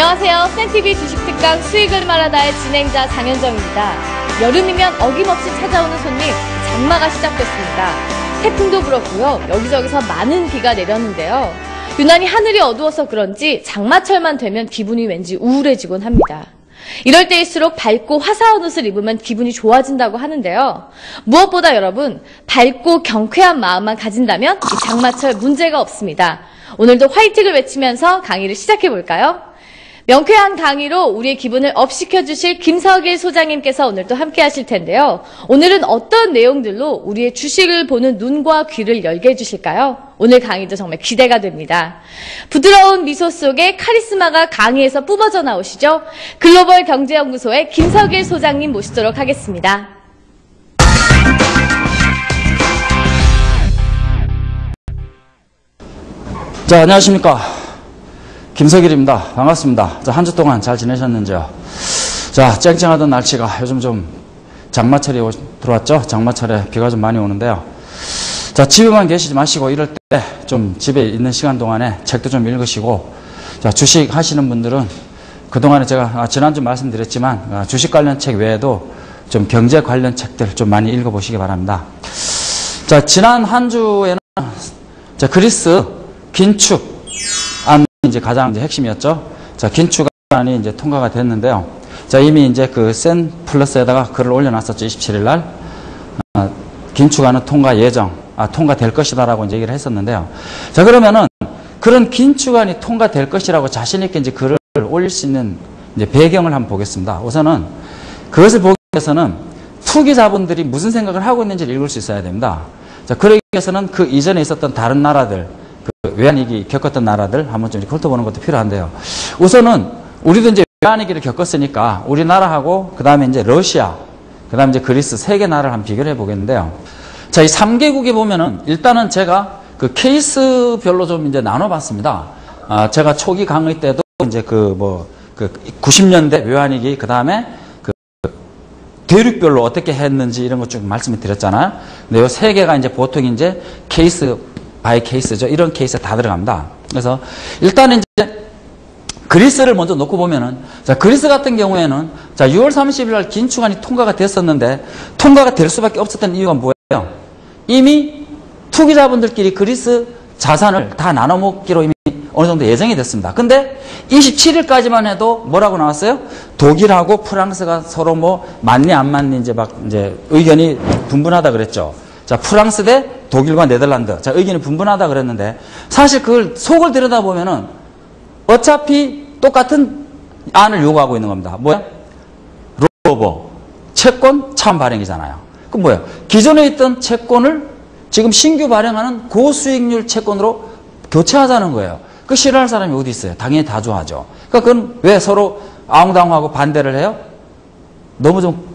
안녕하세요. 센TV 주식특강 수익을 말하다의 진행자 장현정입니다. 여름이면 어김없이 찾아오는 손님, 장마가 시작됐습니다. 태풍도 그렇고요. 여기저기서 많은 비가 내렸는데요. 유난히 하늘이 어두워서 그런지 장마철만 되면 기분이 왠지 우울해지곤 합니다. 이럴 때일수록 밝고 화사한 옷을 입으면 기분이 좋아진다고 하는데요. 무엇보다 여러분, 밝고 경쾌한 마음만 가진다면 이 장마철 문제가 없습니다. 오늘도 화이팅을 외치면서 강의를 시작해볼까요? 명쾌한 강의로 우리의 기분을 업시켜주실 김석일 소장님께서 오늘도 함께 하실 텐데요. 오늘은 어떤 내용들로 우리의 주식을 보는 눈과 귀를 열게 해주실까요? 오늘 강의도 정말 기대가 됩니다. 부드러운 미소 속에 카리스마가 강의에서 뿜어져 나오시죠? 글로벌 경제연구소의 김석일 소장님 모시도록 하겠습니다. 자, 안녕하십니까. 김석일입니다. 반갑습니다. 한 주 동안 잘 지내셨는지요? 자, 쨍쨍하던 날씨가 요즘 좀 장마철이 들어왔죠? 장마철에 비가 좀 많이 오는데요. 자, 집에만 계시지 마시고 이럴 때 좀 집에 있는 시간 동안에 책도 좀 읽으시고, 자, 주식 하시는 분들은 그동안에 제가 지난주 말씀드렸지만 주식 관련 책 외에도 좀 경제 관련 책들 좀 많이 읽어보시기 바랍니다. 자, 지난 한 주에는 자, 그리스 긴축 이제 가장 이제 핵심이었죠. 자, 긴축안이 이제 통과가 됐는데요. 자, 이미 이제 그 센 플러스에다가 글을 올려놨었죠. 27일 날. 긴축안은 통과 예정, 통과될 것이다라고 이제 얘기를 했었는데요. 자, 그러면은 그런 긴축안이 통과될 것이라고 자신있게 이제 글을 올릴 수 있는 이제 배경을 한번 보겠습니다. 우선은 그것을 보기 위해서는 투기자분들이 무슨 생각을 하고 있는지를 읽을 수 있어야 됩니다. 자, 그러기 위해서는 그 이전에 있었던 다른 나라들, 외환위기 겪었던 나라들 한번 좀 훑어보는 것도 필요한데요. 우선은 우리도 이제 외환위기를 겪었으니까 우리나라하고 그 다음에 이제 러시아, 그 다음에 이제 그리스 세 개 나라를 한번 비교를 해보겠는데요. 자, 이 3개국에 보면은 일단은 제가 그 케이스별로 좀 이제 나눠봤습니다. 제가 초기 강의 때도 이제 그 90년대 외환위기, 그 다음에 그 대륙별로 어떻게 했는지 이런 것 좀 말씀을 드렸잖아요. 근데 이 세 개가 이제 보통 이제 케이스 바이 케이스죠. 이런 케이스에 다 들어갑니다. 그래서 일단은 이제 그리스를 먼저 놓고 보면은, 자, 그리스 같은 경우에는 자, 6월 30일 날 긴축안이 통과가 됐었는데 통과가 될 수밖에 없었던 이유가 뭐예요? 이미 투기자분들끼리 그리스 자산을 다 나눠 먹기로 이미 어느 정도 예정이 됐습니다. 근데 27일까지만 해도 뭐라고 나왔어요? 독일하고 프랑스가 서로 뭐 맞니 안 맞니 이제 막 이제 의견이 분분하다 그랬죠. 자, 프랑스 대 독일과 네덜란드. 자, 의견이 분분하다 그랬는데 사실 그걸 속을 들여다보면은 어차피 똑같은 안을 요구하고 있는 겁니다. 뭐야? 롤오버. 채권 차원 발행이잖아요. 그럼 뭐야? 기존에 있던 채권을 지금 신규 발행하는 고수익률 채권으로 교체하자는 거예요. 그 싫어할 사람이 어디 있어요? 당연히 다 좋아하죠. 그러니까 그건 왜 서로 아웅다웅하고 반대를 해요? 너무 좀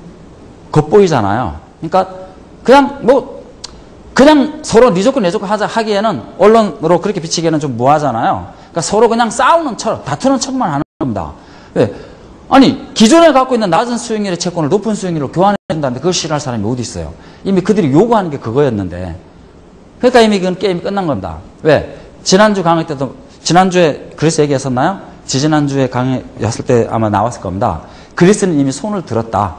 겉보이잖아요. 그러니까 그냥 서로 네 조건 내 조건 하기에는 언론으로 그렇게 비치기에는 좀 무하잖아요. 그러니까 서로 그냥 싸우는 척, 다투는 척만 하는 겁니다. 왜? 아니, 기존에 갖고 있는 낮은 수익률의 채권을 높은 수익률로 교환해 준다는데 그걸 싫어할 사람이 어디 있어요? 이미 그들이 요구하는 게 그거였는데. 그러니까 이미 그건 게임이 끝난 겁니다. 왜? 지난주 강의 때도, 지난주에 그리스 얘기했었나요? 지지난주에 강의였을 때 아마 나왔을 겁니다. 그리스는 이미 손을 들었다.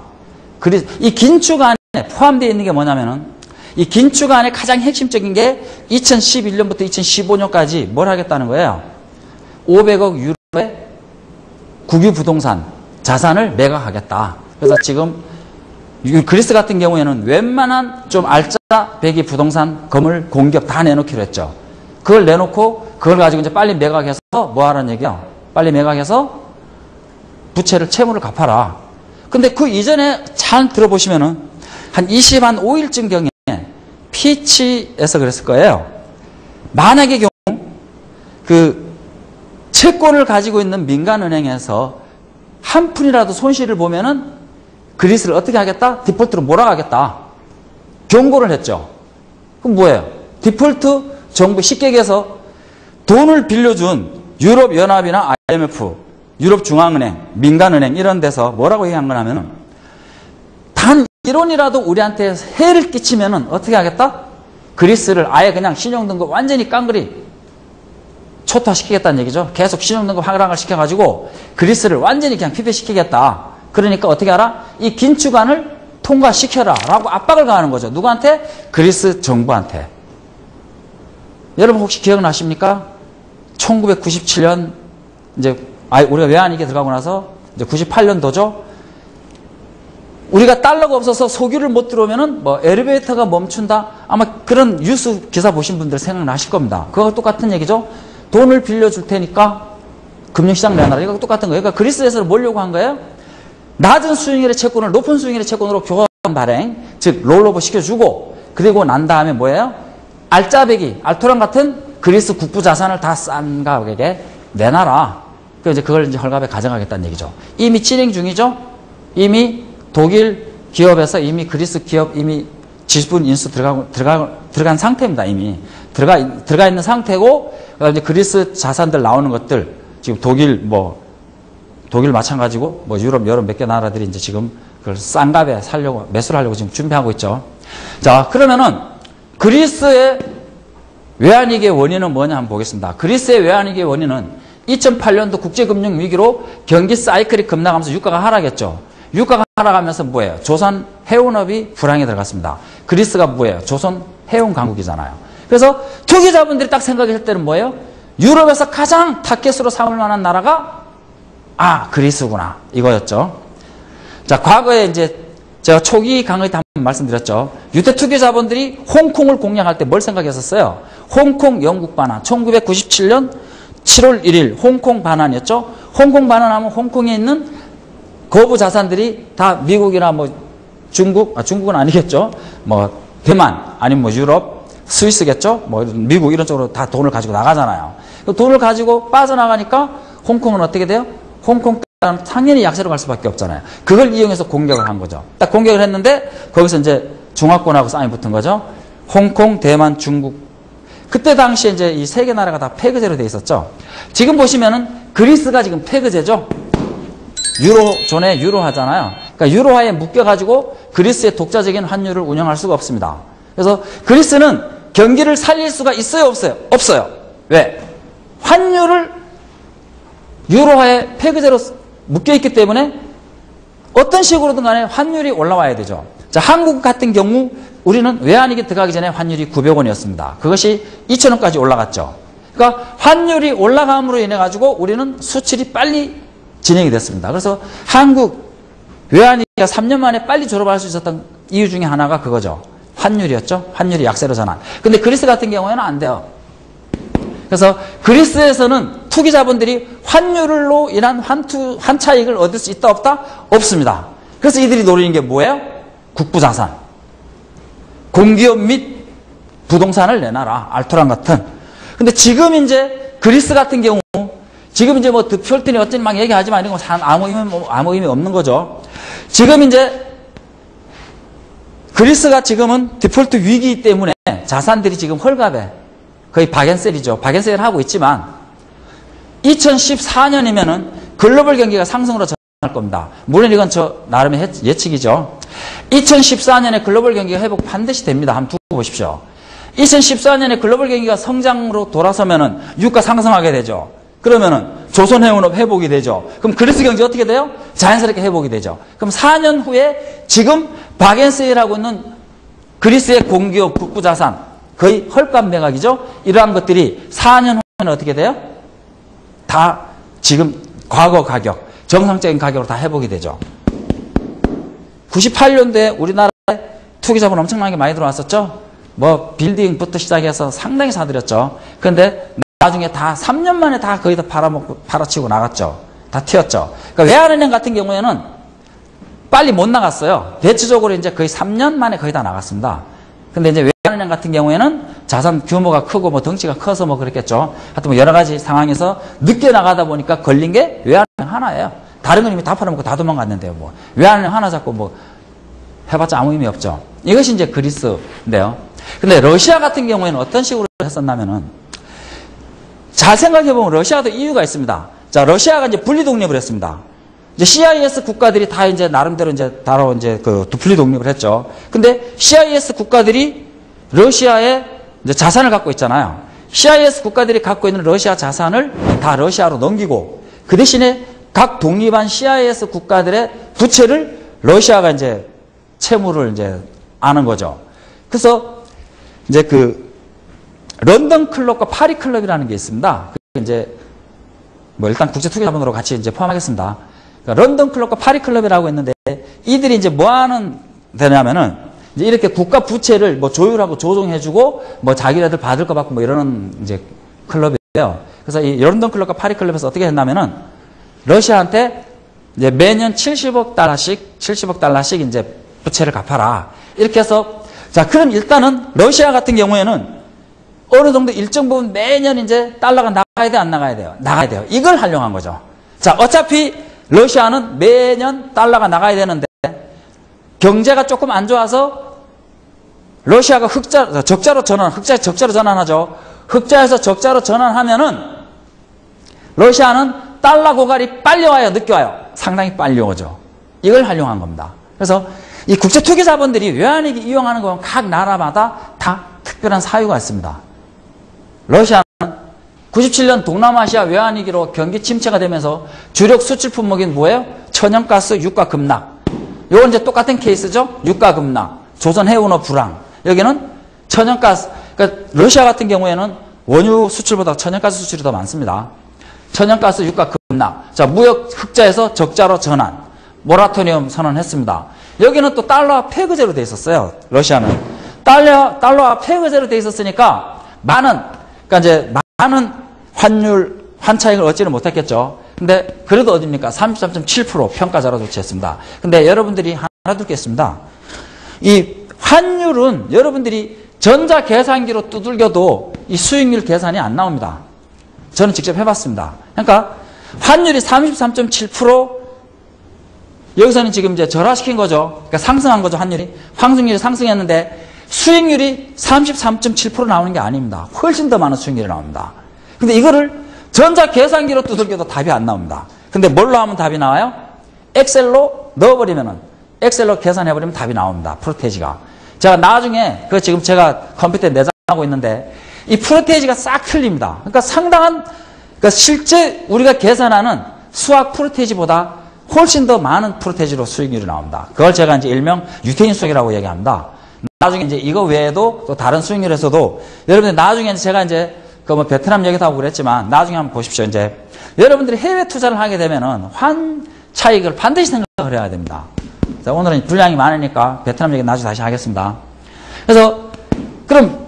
이 긴축안에 포함되어 있는 게 뭐냐면은 이 긴축안의 가장 핵심적인 게 2011년부터 2015년까지 뭘 하겠다는 거예요? 500억 유로의 국유 부동산 자산을 매각하겠다. 그래서 지금 그리스 같은 경우에는 웬만한 좀 알짜 배기 부동산 건물 공격 다 내놓기로 했죠. 그걸 내놓고 그걸 가지고 이제 빨리 매각해서 뭐 하라는 얘기야? 빨리 매각해서 부채를 채무를 갚아라. 근데 그 이전에 잘 들어보시면은 한 25일쯤 경에 피치에서 그랬을 거예요. 만약의 경우 그 채권을 가지고 있는 민간은행에서 한 푼이라도 손실을 보면은 그리스를 어떻게 하겠다? 디폴트로 몰아가겠다. 경고를 했죠. 그럼 뭐예요? 디폴트 정부 쉽게 얘기해서 돈을 빌려준 유럽연합이나 IMF, 유럽중앙은행, 민간은행 이런 데서 뭐라고 얘기한 거냐면은 단 1원이라도 우리한테 해를 끼치면은 어떻게 하겠다? 그리스를 아예 그냥 신용등급 완전히 깡그리 초토화시키겠다는 얘기죠. 계속 신용등급 하락을 시켜가지고 그리스를 완전히 그냥 피폐시키겠다. 그러니까 어떻게 하라? 이 긴축안을 통과시켜라 라고 압박을 가하는 거죠. 누구한테? 그리스 정부한테. 여러분 혹시 기억나십니까? 1997년 이제 우리가 외환위기에 들어가고 나서 이제 98년도죠. 우리가 달러가 없어서 석유를 못 들어오면은 뭐 엘리베이터가 멈춘다. 아마 그런 뉴스 기사 보신 분들 생각나실 겁니다. 그거 똑같은 얘기죠. 돈을 빌려줄 테니까 금융시장 내놔라. 이거 똑같은 거예요. 그러니까 그리스에서 뭐려고 한 거예요? 낮은 수익률의 채권을 높은 수익률의 채권으로 교환 발행, 즉 롤오버 시켜주고 그리고 난 다음에 뭐예요? 알짜배기, 알토란 같은 그리스 국부 자산을 다 싼 가격에 내놔라. 그래서 이제 그걸 이제 헐값에 가져가겠다는 얘기죠. 이미 진행 중이죠. 이미 독일 기업에서 이미 그리스 기업 이미 지분 인수 들어간 상태입니다. 이미 들어가 있는 상태고 이제 그리스 자산들 나오는 것들 지금 독일 마찬가지고 뭐 유럽 여러 몇 개 나라들이 이제 지금 그걸 싼 값에 살려고 매수를 하려고 지금 준비하고 있죠. 자, 그러면은 그리스의 외환위기의 원인은 뭐냐 한번 보겠습니다. 그리스의 외환위기의 원인은 2008년도 국제금융위기로 경기 사이클이 급락하면서 유가가 하락했죠. 유가가 하락하면서 뭐예요? 조선 해운업이 불황에 들어갔습니다. 그리스가 뭐예요? 조선 해운 강국이잖아요. 그래서 투기자분들이 딱 생각했을 때는 뭐예요? 유럽에서 가장 타겟으로 삼을 만한 나라가 그리스구나 이거였죠. 자, 과거에 이제 제가 초기 강의 때 한번 말씀드렸죠. 유태 투기자본들이 홍콩을 공략할 때 뭘 생각했었어요? 홍콩 영국 반환 1997년 7월 1일 홍콩 반환이었죠. 홍콩 반환하면 홍콩에 있는 거부 자산들이 다 미국이나 뭐 중국은 아니겠죠. 뭐 대만 아니면 뭐 유럽, 스위스겠죠. 뭐 미국 이런 쪽으로 다 돈을 가지고 나가잖아요. 그 돈을 가지고 빠져나가니까 홍콩은 어떻게 돼요? 홍콩 당연히 약세로 갈 수밖에 없잖아요. 그걸 이용해서 공격을 한 거죠. 딱 공격을 했는데 거기서 이제 중화권하고 싸움이 붙은 거죠. 홍콩, 대만, 중국. 그때 당시에 이제 이 세 개 나라가 다 폐거제로 돼 있었죠. 지금 보시면은 그리스가 지금 폐거제죠. 유로존에 유로화잖아요. 그러니까 유로화에 묶여가지고 그리스의 독자적인 환율을 운영할 수가 없습니다. 그래서 그리스는 경기를 살릴 수가 있어요, 없어요? 없어요. 왜? 환율을 유로화에 폐거제로 묶여있기 때문에 어떤 식으로든 간에 환율이 올라와야 되죠. 자, 한국 같은 경우 우리는 외환위기 들어가기 전에 환율이 900원이었습니다. 그것이 2,000원까지 올라갔죠. 그러니까 환율이 올라감으로 인해 가지고 우리는 수출이 빨리 진행이 됐습니다. 그래서 한국 외환위기가 3년 만에 빨리 졸업할 수 있었던 이유 중에 하나가 그거죠. 환율이었죠. 환율이 약세로 전환. 근데 그리스 같은 경우에는 안 돼요. 그래서 그리스에서는 투기자본들이 환율로 인한 환차익을 얻을 수 있다 없다? 없습니다. 그래서 이들이 노리는 게 뭐예요? 국부자산. 공기업 및 부동산을 내놔라. 알토란 같은. 근데 지금 이제 그리스 같은 경우 지금 이제 뭐 득표율이 어쩌니 막 얘기하지만 이런 거 아무 의미 없는 거죠. 지금 이제 그리스가 지금은 디폴트 위기 때문에 자산들이 지금 헐값에 거의 박앤셀이죠. 박앤셀을 하고 있지만 2014년이면은 글로벌 경기가 상승으로 전환할 겁니다. 물론 이건 저 나름의 예측이죠. 2014년에 글로벌 경기가 회복 반드시 됩니다. 한번 두고 보십시오. 2014년에 글로벌 경기가 성장으로 돌아서면은 유가 상승하게 되죠. 그러면은 조선해운업 회복이 되죠. 그럼 그리스 경제 어떻게 돼요? 자연스럽게 회복이 되죠. 그럼 4년 후에 지금 박앤세일하고 있는 그리스의 공기업 국부자산 거의 헐값 매각이죠. 이러한 것들이 4년 후에는 어떻게 돼요? 다 지금 과거 가격, 정상적인 가격으로 다 회복이 되죠. 98년도에 우리나라에 투기자본 엄청나게 많이 들어왔었죠. 뭐 빌딩부터 시작해서 상당히 사들였죠. 그런데 나중에 다 3년 만에 다 거의 다 팔아치고 나갔죠. 다 튀었죠. 그러니까 외환은행 같은 경우에는 빨리 못 나갔어요. 대체적으로 이제 거의 3년 만에 거의 다 나갔습니다. 근데 이제 외환은행 같은 경우에는 자산 규모가 크고 뭐 덩치가 커서 뭐 그랬겠죠. 하여튼 뭐 여러 가지 상황에서 늦게 나가다 보니까 걸린 게 외환은행 하나예요. 다른 건 이미 다 팔아먹고 다 도망갔는데요. 뭐 외환은행 하나 잡고 뭐 해봤자 아무 의미 없죠. 이것이 이제 그리스인데요. 근데 러시아 같은 경우에는 어떤 식으로 했었냐면은 잘 생각해보면 러시아도 이유가 있습니다. 자, 러시아가 이제 분리 독립을 했습니다. 이제 CIS 국가들이 다 이제 나름대로 이제 바로 이제 그 분리 독립을 했죠. 근데 CIS 국가들이 러시아에 이제 자산을 갖고 있잖아요. CIS 국가들이 갖고 있는 러시아 자산을 다 러시아로 넘기고 그 대신에 각 독립한 CIS 국가들의 부채를 러시아가 이제 채무를 이제 아는 거죠. 그래서 이제 그 런던 클럽과 파리 클럽이라는 게 있습니다. 이제 뭐 일단 국제투기자본으로 같이 이제 포함하겠습니다. 그러니까 런던 클럽과 파리 클럽이라고 있는데 이들이 이제 뭐 하는 데냐면은 이제 이렇게 국가 부채를 뭐 조율하고 조정해주고 뭐 자기네들 받을 거 받고 뭐 이러는 이제 클럽이에요. 그래서 이 런던 클럽과 파리 클럽에서 어떻게 했냐면은 러시아한테 이제 매년 70억 달러씩 이제 부채를 갚아라. 이렇게 해서 자, 그럼 일단은 러시아 같은 경우에는 어느 정도 일정 부분 매년 이제 달러가 나가야 돼, 안 나가야 돼요? 나가야 돼요. 이걸 활용한 거죠. 자, 어차피 러시아는 매년 달러가 나가야 되는데 경제가 조금 안 좋아서 러시아가 적자로 전환하죠. 흑자에서 적자로 전환하면은 러시아는 달러 고갈이 빨리 와요, 늦게 와요? 상당히 빨리 오죠. 이걸 활용한 겁니다. 그래서 이 국제투기 자본들이 외환위기 이용하는 건 각 나라마다 다 특별한 사유가 있습니다. 러시아는 97년 동남아시아 외환위기로 경기 침체가 되면서 주력 수출 품목인 뭐예요? 천연가스, 유가 급락. 이건 이제 똑같은 케이스죠? 유가 급락, 조선 해운업 불황. 여기는 천연가스. 그러니까 러시아 같은 경우에는 원유 수출보다 천연가스 수출이 더 많습니다. 천연가스, 유가 급락. 자, 무역 흑자에서 적자로 전환. 모라토리엄 선언했습니다. 여기는 또 달러와 페그제로 돼 있었어요. 러시아는 달러와 페그제로 돼 있었으니까 그러니까 이제 많은 환차익을 얻지는 못했겠죠. 근데 그래도 어딥니까? 33.7% 평가자로 조치했습니다. 근데 여러분들이 하나 듣겠습니다. 이 환율은 여러분들이 전자계산기로 두들겨도 이 수익률 계산이 안 나옵니다. 저는 직접 해봤습니다. 그러니까 환율이 33.7% 여기서는 지금 이제 절하시킨 거죠. 그러니까 상승한 거죠, 환율이. 환승률이 상승했는데 수익률이 33.7% 나오는 게 아닙니다. 훨씬 더 많은 수익률이 나옵니다. 근데 이거를 전자계산기로 두들겨도 답이 안 나옵니다. 근데 뭘로 하면 답이 나와요? 엑셀로 넣어버리면은, 엑셀로 계산해버리면 답이 나옵니다. 프로테이지가. 제가 나중에, 지금 제가 컴퓨터에 내장하고 있는데, 이 프로테이지가 싹 틀립니다. 그러니까 그러니까 실제 우리가 계산하는 수학 프로테이지보다 훨씬 더 많은 프로테이지로 수익률이 나옵니다. 그걸 제가 이제 일명 유태인 수익이라고 얘기합니다. 나중에 이제 이거 외에도 또 다른 수익률에서도 여러분들 나중에 제가 이제 뭐 베트남 얘기도 하고 그랬지만 나중에 한번 보십시오. 이제 여러분들이 해외 투자를 하게 되면은 환 차익을 반드시 생각을 해야 됩니다. 자, 오늘은 분량이 많으니까 베트남 얘기 나중에 다시 하겠습니다. 그래서 그럼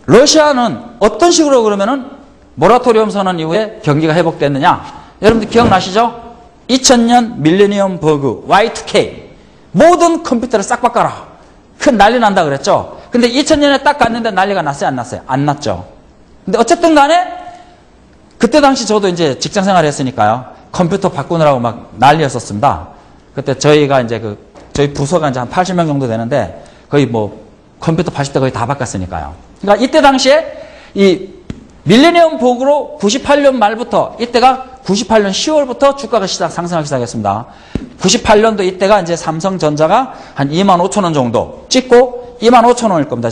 러시아는 어떤 식으로 그러면은 모라토리엄 선언 이후에 경기가 회복됐느냐? 여러분들 기억나시죠? 2000년 밀레니엄 버그 Y2K 모든 컴퓨터를 싹 바꿔라. 큰 난리 난다 그랬죠. 근데 2000년에 딱 갔는데 난리가 났어요, 안 났어요? 안 났죠. 근데 어쨌든 간에 그때 당시 저도 이제 직장 생활을 했으니까요. 컴퓨터 바꾸느라고 막 난리였었습니다. 그때 저희가 이제 저희 부서가 이제 한 80명 정도 되는데 거의 뭐 컴퓨터 80대 거의 다 바꿨으니까요. 그러니까 이때 당시에 이 밀레니엄 버그로 98년 말부터 이때가 98년 10월부터 주가가 상승하기 시작했습니다. 98년도 이때가 이제 삼성전자가 한 25,000원 정도 찍고 25,000원일 겁니다.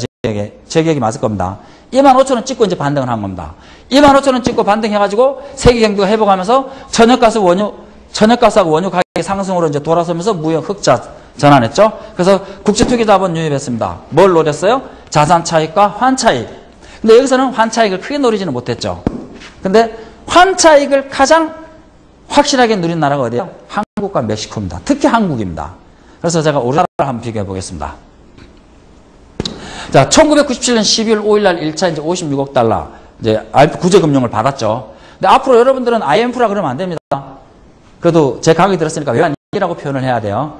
제 기억이 맞을 겁니다. 25,000원 찍고 이제 반등을 한 겁니다. 25,000원 찍고 반등해가지고 세계 경기가 회복하면서 천연가스하고 원유 가격의 상승으로 이제 돌아서면서 무역 흑자 전환했죠. 그래서 국제투기자본 유입했습니다. 뭘 노렸어요? 자산 차익과 환 차익. 근데 여기서는 환 차익을 크게 노리지는 못했죠. 근데 환 차익을 가장 확실하게 누린 나라가 어디예요? 한국과 멕시코입니다. 특히 한국입니다. 그래서 제가 우리나라를 한번 비교해 보겠습니다. 자, 1997년 12월 5일 날 1차 이제 56억 달러 이제 IMF 구제금융을 받았죠. 근데 앞으로 여러분들은 IMF라 그러면 안 됩니다. 그래도 제 강의 들었으니까 외환위기라고 표현을 해야 돼요.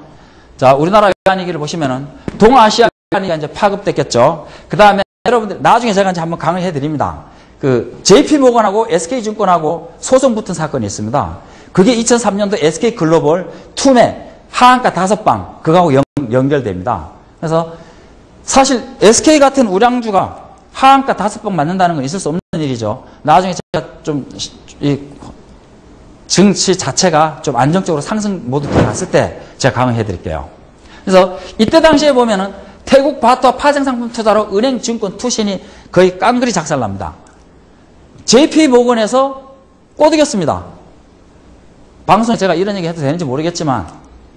자, 우리나라 외환위기를 보시면은 동아시아 외환위기가 이제 파급됐겠죠. 그 다음에 여러분들 나중에 제가 이제 한번 강의해 드립니다. JP모건하고 SK증권하고 소송 붙은 사건이 있습니다. 그게 2003년도 SK글로벌 투매 하한가 5방 그거하고 연결됩니다. 그래서 사실 SK 같은 우량주가 하한가 5방 맞는다는 건 있을 수 없는 일이죠. 나중에 제가 좀 이 증시 자체가 좀 안정적으로 상승 모드 들어갔을 때 제가 강의해 드릴게요. 그래서 이때 당시에 보면은 태국 바트와 파생상품 투자로 은행, 증권, 투신이 거의 깡그리 작살납니다. JP모건에서 꼬드겼습니다. 방송에 제가 이런 얘기 해도 되는지 모르겠지만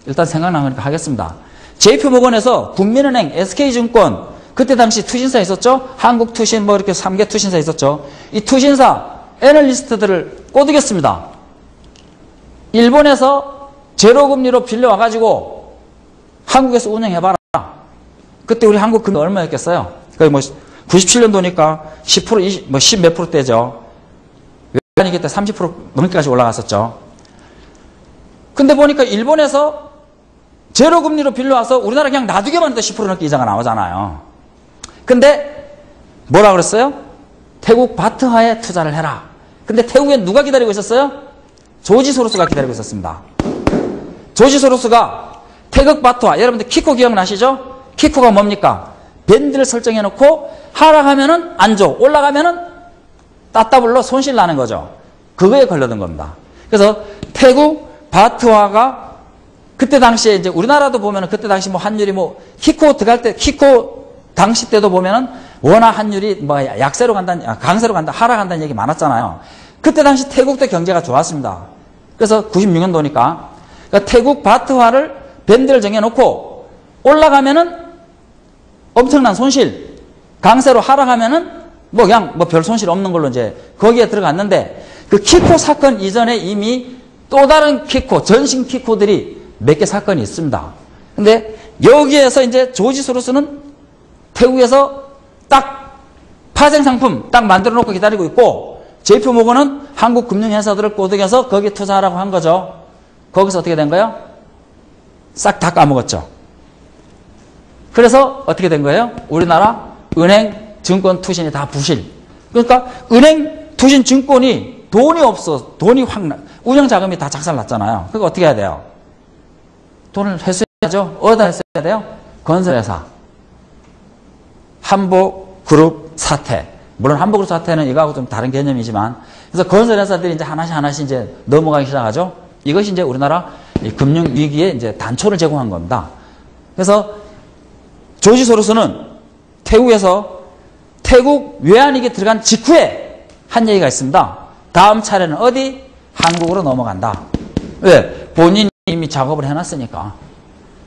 일단 생각나니까 하겠습니다. JP모건에서 국민은행, SK증권, 그때 당시 투신사 있었죠? 한국투신 뭐 이렇게 3개 투신사 있었죠? 이 투신사 애널리스트들을 꼬드겼습니다. 일본에서 제로금리로 빌려와가지고 한국에서 운영해봐라. 그때 우리 한국 금리 얼마였겠어요? 거의 뭐 97년도니까 10%, 20, 뭐 10 몇 %대죠. 외환위기 때 30% 넘게까지 올라갔었죠. 근데 보니까 일본에서 제로금리로 빌려와서 우리나라 그냥 놔두기만 해도 10% 넘게 이자가 나오잖아요. 근데 뭐라 그랬어요? 태국 바트화에 투자를 해라. 근데 태국엔 누가 기다리고 있었어요? 조지 소로스가 기다리고 있었습니다. 조지 소로스가 태국 바트화, 여러분들 키코 기억나시죠? 키코가 뭡니까? 밴드를 설정해놓고 하락하면은 안 줘, 올라가면은 따따블로 손실 나는 거죠. 그거에 걸려든 겁니다. 그래서 태국 바트화가 그때 당시에 이제 우리나라도 보면은 그때 당시 뭐 환율이 뭐 키코 들어갈 때 키코 당시 때도 보면은 원화 환율이 뭐 약세로 간다, 강세로 간다, 하락한다는 얘기 많았잖아요. 그때 당시 태국도 경제가 좋았습니다. 그래서 96년도니까 그러니까 태국 바트화를 밴드를 정해놓고 올라가면은 엄청난 손실, 강세로 하락하면은 뭐 그냥 뭐 별 손실 없는 걸로 이제 거기에 들어갔는데 그 키코 사건 이전에 이미 또 다른 키코, 전신 키코들이 몇 개 사건이 있습니다. 근데 여기에서 이제 조지 소로스는 태국에서 딱 파생 상품 딱 만들어 놓고 기다리고 있고 JP모건은 한국 금융회사들을 꼬드겨서 거기에 투자하라고 한 거죠. 거기서 어떻게 된 거예요? 싹 다 까먹었죠. 그래서 어떻게 된 거예요? 우리나라 은행, 증권, 투신이 다 부실. 그러니까 은행, 투신, 증권이 돈이 없어. 돈이 확 나. 운영자금이 다 작살났잖아요. 그거 어떻게 해야 돼요? 돈을 회수해야죠. 어디다 회수해야 돼요? 건설회사. 한복그룹 사태. 물론 한복그룹 사태는 이거하고 좀 다른 개념이지만 그래서 건설회사들이 이제 하나씩 이제 넘어가기 시작하죠. 이것이 이제 우리나라 금융위기에 이제 단초를 제공한 겁니다. 그래서 조지 소로스는 태국에서 태국 외환위기에 들어간 직후에 한 얘기가 있습니다. 다음 차례는 어디? 한국으로 넘어간다. 왜? 본인이 이미 작업을 해놨으니까.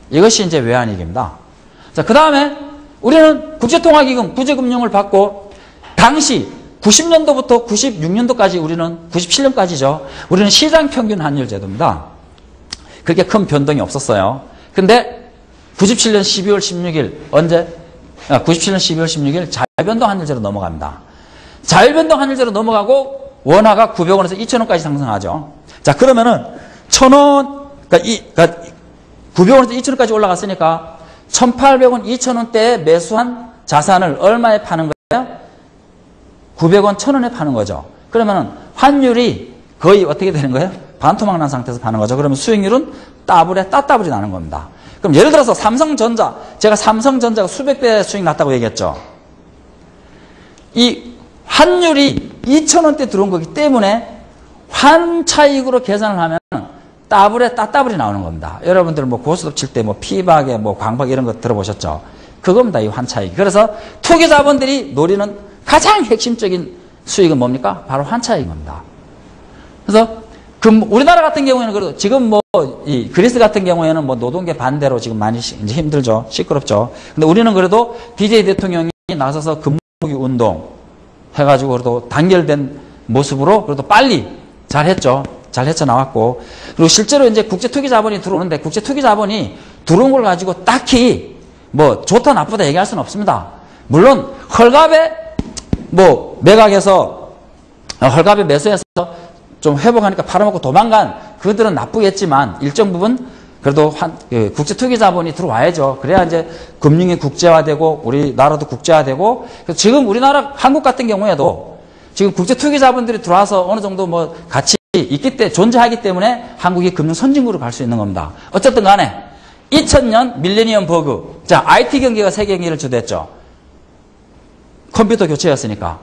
이것이 이제 외환위기입니다. 자, 그 다음에 우리는 국제통화기금, 구제금융을 받고 당시 90년도부터 96년도까지 우리는 97년까지죠. 우리는 시장평균 환율 제도입니다. 그렇게 큰 변동이 없었어요. 근데 97년 12월 16일 언제? 97년 12월 16일 자유변동 환율제로 넘어갑니다. 자유변동 환율제로 넘어가고 원화가 900원에서 2,000원까지 상승하죠. 자, 그러면은 1,000원, 그러니까 900원에서 2,000원까지 올라갔으니까 1,800원, 2,000원대에 매수한 자산을 얼마에 파는 거예요? 900원, 1,000원에 파는 거죠. 그러면은 환율이 거의 어떻게 되는 거예요? 반토막 난 상태에서 파는 거죠. 그러면 수익률은 따따블이 나는 겁니다. 그럼 예를 들어서 삼성전자, 제가 삼성전자가 수백 배 수익 났다고 얘기했죠. 이 환율이 2,000원대 들어온 거기 때문에 환차익으로 계산을 하면 따따블이 나오는 겁니다. 여러분들 뭐 고스톱 칠 때 뭐 피박에 뭐 광박 이런 거 들어보셨죠? 그겁니다, 이 환차익. 그래서 투기자본들이 노리는 가장 핵심적인 수익은 뭡니까? 바로 환차익인 겁니다. 그래서 우리나라 같은 경우에는 그래도 지금 뭐 이 그리스 같은 경우에는 뭐 노동계 반대로 지금 많이 이제 힘들죠. 시끄럽죠. 근데 우리는 그래도 DJ 대통령이 나서서 금모기 운동 해가지고 그래도 단결된 모습으로 그래도 빨리 잘했죠. 잘 헤쳐나왔고. 그리고 실제로 이제 국제투기자본이 들어오는데 국제투기자본이 들어온 걸 가지고 딱히 뭐 좋다 나쁘다 얘기할 수는 없습니다. 물론 헐갑에 뭐 매각해서 헐갑에 매수해서 좀 회복하니까 팔아먹고 도망간 그들은 나쁘겠지만 일정 부분 그래도 국제투기자본이 들어와야죠. 그래야 이제 금융이 국제화되고 우리나라도 국제화되고 지금 우리나라 한국 같은 경우에도 지금 국제투기자본들이 들어와서 어느 정도 뭐 같이 있기 때문에 존재하기 때문에 한국이 금융 선진국으로 갈 수 있는 겁니다. 어쨌든 간에 2000년 밀레니엄 버그. 자, IT 경기가 세계 경기를 주도했죠. 컴퓨터 교체였으니까.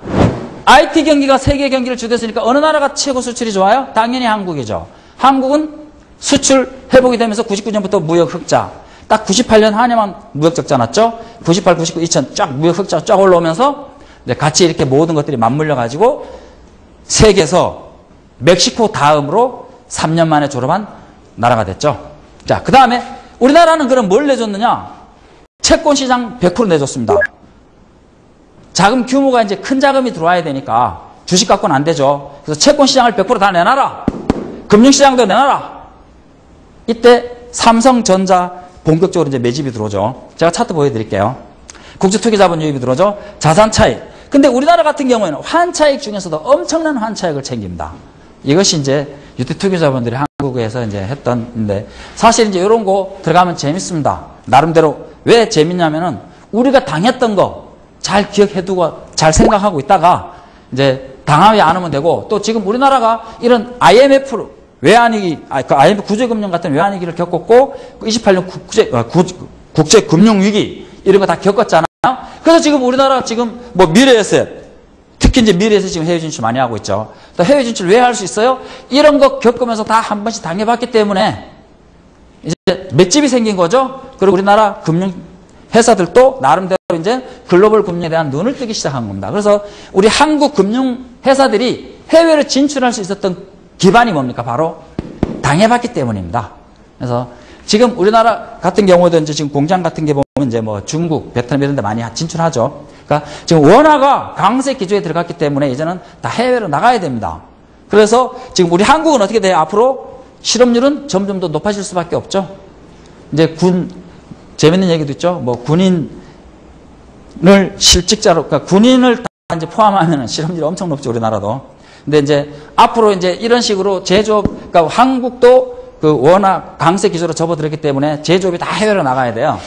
IT 경기가 세계 경기를 주도했으니까 어느 나라가 최고 수출이 좋아요? 당연히 한국이죠. 한국은 수출 회복이 되면서 99년부터 무역 흑자. 딱 98년 한해만 무역 적자 났죠? 98, 99, 2000 쫙 무역 흑자 쫙 올라오면서 같이 이렇게 모든 것들이 맞물려 가지고 세계에서 멕시코 다음으로 3년 만에 졸업한 나라가 됐죠. 자, 그 다음에 우리나라는 그럼 뭘 내줬느냐? 채권 시장 100% 내줬습니다. 자금 규모가 이제 큰 자금이 들어와야 되니까 주식 갖고는 안 되죠. 그래서 채권 시장을 100% 다 내놔라. 금융 시장도 내놔라. 이때 삼성전자 본격적으로 이제 매집이 들어오죠. 제가 차트 보여드릴게요. 국제투기자본 유입이 들어오죠. 자산 차익. 근데 우리나라 같은 경우에는 환차익 중에서도 엄청난 환차익을 챙깁니다. 이것이 이제 유태투기자본들이 한국에서 이제 했던데, 사실 이제 이런 거 들어가면 재밌습니다. 나름대로. 왜 재밌냐면은 우리가 당했던 거 잘 기억해두고 잘 생각하고 있다가 이제 당하지 않으면 되고, 또 지금 우리나라가 이런 IMF 외환위기, 그 IMF 구제금융 같은 외환위기를 겪었고, 28년 국제금융위기 이런 거 다 겪었잖아요. 그래서 지금 우리나라 지금 뭐 미래에셋, 특히 이제 미래에셋 지금 해외 진출 많이 하고 있죠. 또 해외 진출 왜 할 수 있어요? 이런 거 겪으면서 다 한 번씩 당해봤기 때문에 이제 맷집이 생긴 거죠. 그리고 우리나라 금융 회사들도 나름대로 이제 글로벌 금융에 대한 눈을 뜨기 시작한 겁니다. 그래서 우리 한국 금융 회사들이 해외로 진출할 수 있었던 기반이 뭡니까? 바로 당해봤기 때문입니다. 그래서 지금 우리나라 같은 경우도 이제 지금 공장 같은 게 보면 이제 뭐 중국, 베트남 이런 데 많이 진출하죠. 그러니까 지금 원화가 강세 기조에 들어갔기 때문에 이제는 다 해외로 나가야 됩니다. 그래서 지금 우리 한국은 어떻게 돼요? 앞으로 실업률은 점점 더 높아질 수밖에 없죠. 이제 재밌는 얘기도 있죠. 뭐 군인을 실직자로, 그러니까 군인을 다 이제 포함하면 실업률이 엄청 높죠, 우리나라도. 근데 이제 앞으로 이제 이런 식으로 제조업, 그러니까 한국도 그 워낙 강세 기조로 접어들었기 때문에 제조업이 다 해외로 나가야 돼요.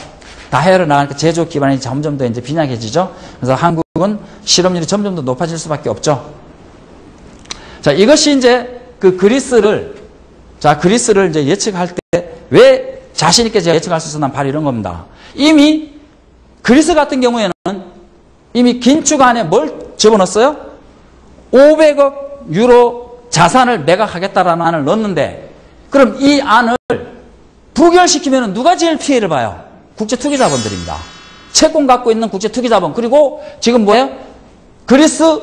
다 해외로 나가니까 제조업 기반이 점점 더 이제 빈약해지죠. 그래서 한국은 실업률이 점점 더 높아질 수밖에 없죠. 자, 이것이 이제 그 그리스를 이제 예측할 때 왜 자신있게 제가 예측할 수 있었나 바로 이런 겁니다. 이미 그리스 같은 경우에는 이미 긴축 안에 뭘 집어넣었어요? 500억 유로 자산을 매각하겠다라는 안을 넣었는데, 그럼 이 안을 부결시키면 누가 제일 피해를 봐요? 국제투기자본들입니다. 채권 갖고 있는 국제투기자본. 그리고 지금 뭐예요? 그리스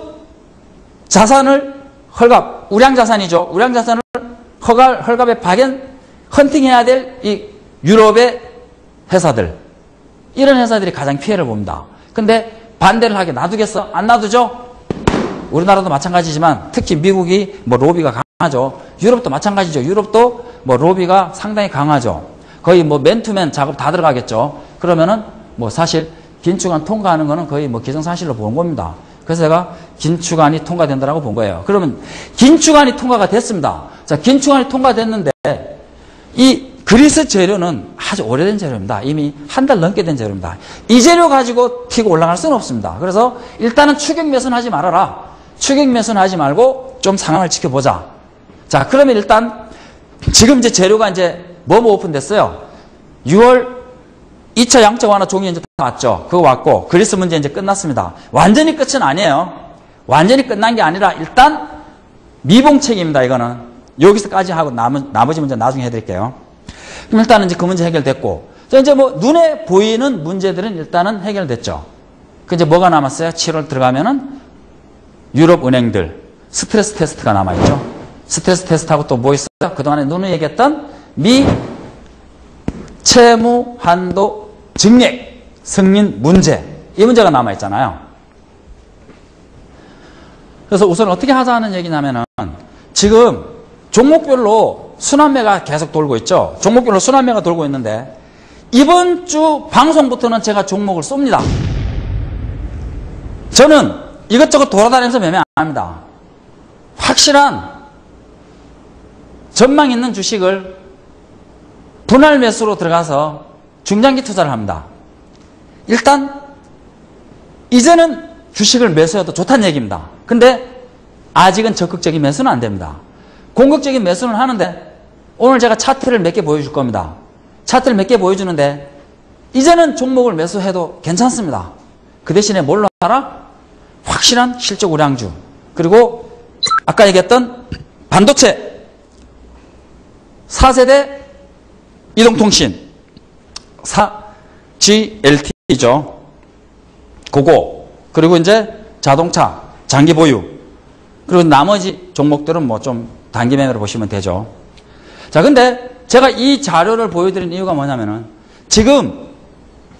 자산을 헐갑, 우량자산이죠. 우량자산을 헐갑에 헌팅해야 될 이 유럽의 회사들, 이런 회사들이 가장 피해를 봅니다. 근데 반대를 하게 놔두겠어? 안 놔두죠? 우리나라도 마찬가지지만 특히 미국이 뭐 로비가 강하죠. 유럽도 마찬가지죠. 유럽도 뭐 로비가 상당히 강하죠. 거의 뭐 맨투맨 작업 다 들어가겠죠. 그러면은 뭐 사실 긴축안 통과하는 거는 거의 뭐 기정사실로 본 겁니다. 그래서 제가 긴축안이 통과된다라고 본 거예요. 그러면 긴축안이 통과가 됐습니다. 자, 긴축안이 통과됐는데 이 그리스 재료는 아주 오래된 재료입니다. 이미 한 달 넘게 된 재료입니다. 이 재료 가지고 튀고 올라갈 수는 없습니다. 그래서 일단은 추격 매수하지 말아라. 추격 매수하지 말고 좀 상황을 지켜보자. 자, 그러면 일단 지금 이제 재료가 이제 뭐뭐 오픈됐어요. 6월 2차 양적 완화 종이 이제 다 왔죠. 그거 왔고 그리스 문제 이제 끝났습니다. 완전히 끝은 아니에요. 완전히 끝난 게 아니라 일단 미봉책입니다. 이거는 여기서까지 하고 나머지 문제 나중에 해드릴게요. 그럼 일단은 이제 그 문제 해결됐고, 자, 이제 뭐 눈에 보이는 문제들은 일단은 해결됐죠. 그 이제 뭐가 남았어요? 7월 들어가면은 유럽 은행들 스트레스 테스트가 남아있죠. 스트레스 테스트하고 또 뭐 있어요? 그동안에 눈에 얘기했던 미 채무 한도 증액 승인 문제, 이 문제가 남아있잖아요. 그래서 우선 어떻게 하자는 얘기냐면은 지금 종목별로 순환매가 계속 돌고 있죠. 종목별로 순환매가 돌고 있는데 이번 주 방송부터는 제가 종목을 쏩니다. 저는 이것저것 돌아다니면서 매매 안 합니다. 확실한 전망 있는 주식을 분할 매수로 들어가서 중장기 투자를 합니다. 일단 이제는 주식을 매수해도 좋다는 얘기입니다. 근데 아직은 적극적인 매수는 안 됩니다. 공격적인 매수는 하는데 오늘 제가 차트를 몇 개 보여줄 겁니다. 차트를 몇 개 보여주는데 이제는 종목을 매수해도 괜찮습니다. 그 대신에 뭘로 하라? 확실한 실적 우량주, 그리고 아까 얘기했던 반도체, 4세대 이동통신, GLT죠. 그거, 그리고 이제 자동차, 장기 보유, 그리고 나머지 종목들은 뭐 좀 단기매매로 보시면 되죠. 자, 근데 제가 이 자료를 보여드린 이유가 뭐냐면은 지금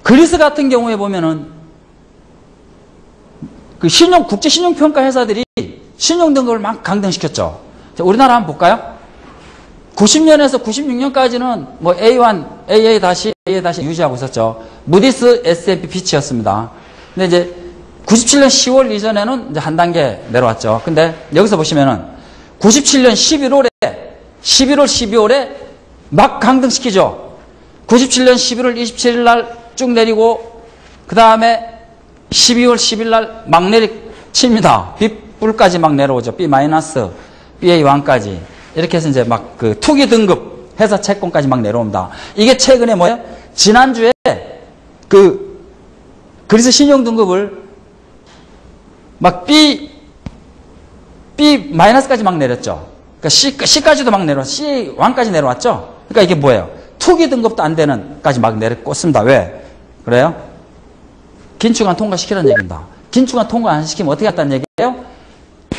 그리스 같은 경우에 보면은 그 국제 신용평가 회사들이 신용 등급을 막 강등시켰죠. 자, 우리나라 한번 볼까요? 90년에서 96년까지는 뭐 A1, AA-, AA- 유지하고 있었죠. 무디스, S&P, 피치였습니다. 근데 이제 97년 10월 이전에는 이제 한 단계 내려왔죠. 근데 여기서 보시면은 97년 11월, 12월에 막 강등시키죠. 97년 11월 27일 날 쭉 내리고, 그 다음에 12월 10일 날 막 내리칩니다. B뿔까지 막 내려오죠. B-, BA1까지. 이렇게 해서 이제 막 그 투기 등급 회사 채권까지 막 내려옵니다. 이게 최근에 뭐예요? 지난주에 그 그리스 신용 등급을 막 B-까지 막 내렸죠. 그러니까 C까지도 막 내려왔죠. C1까지 내려왔죠. 그러니까 이게 뭐예요? 투기 등급도 안 되는까지 막 내려꽂습니다. 왜? 그래요? 긴축안 통과시키라는 얘기입니다. 긴축안 통과 안 시키면 어떻게 했다는 얘기예요?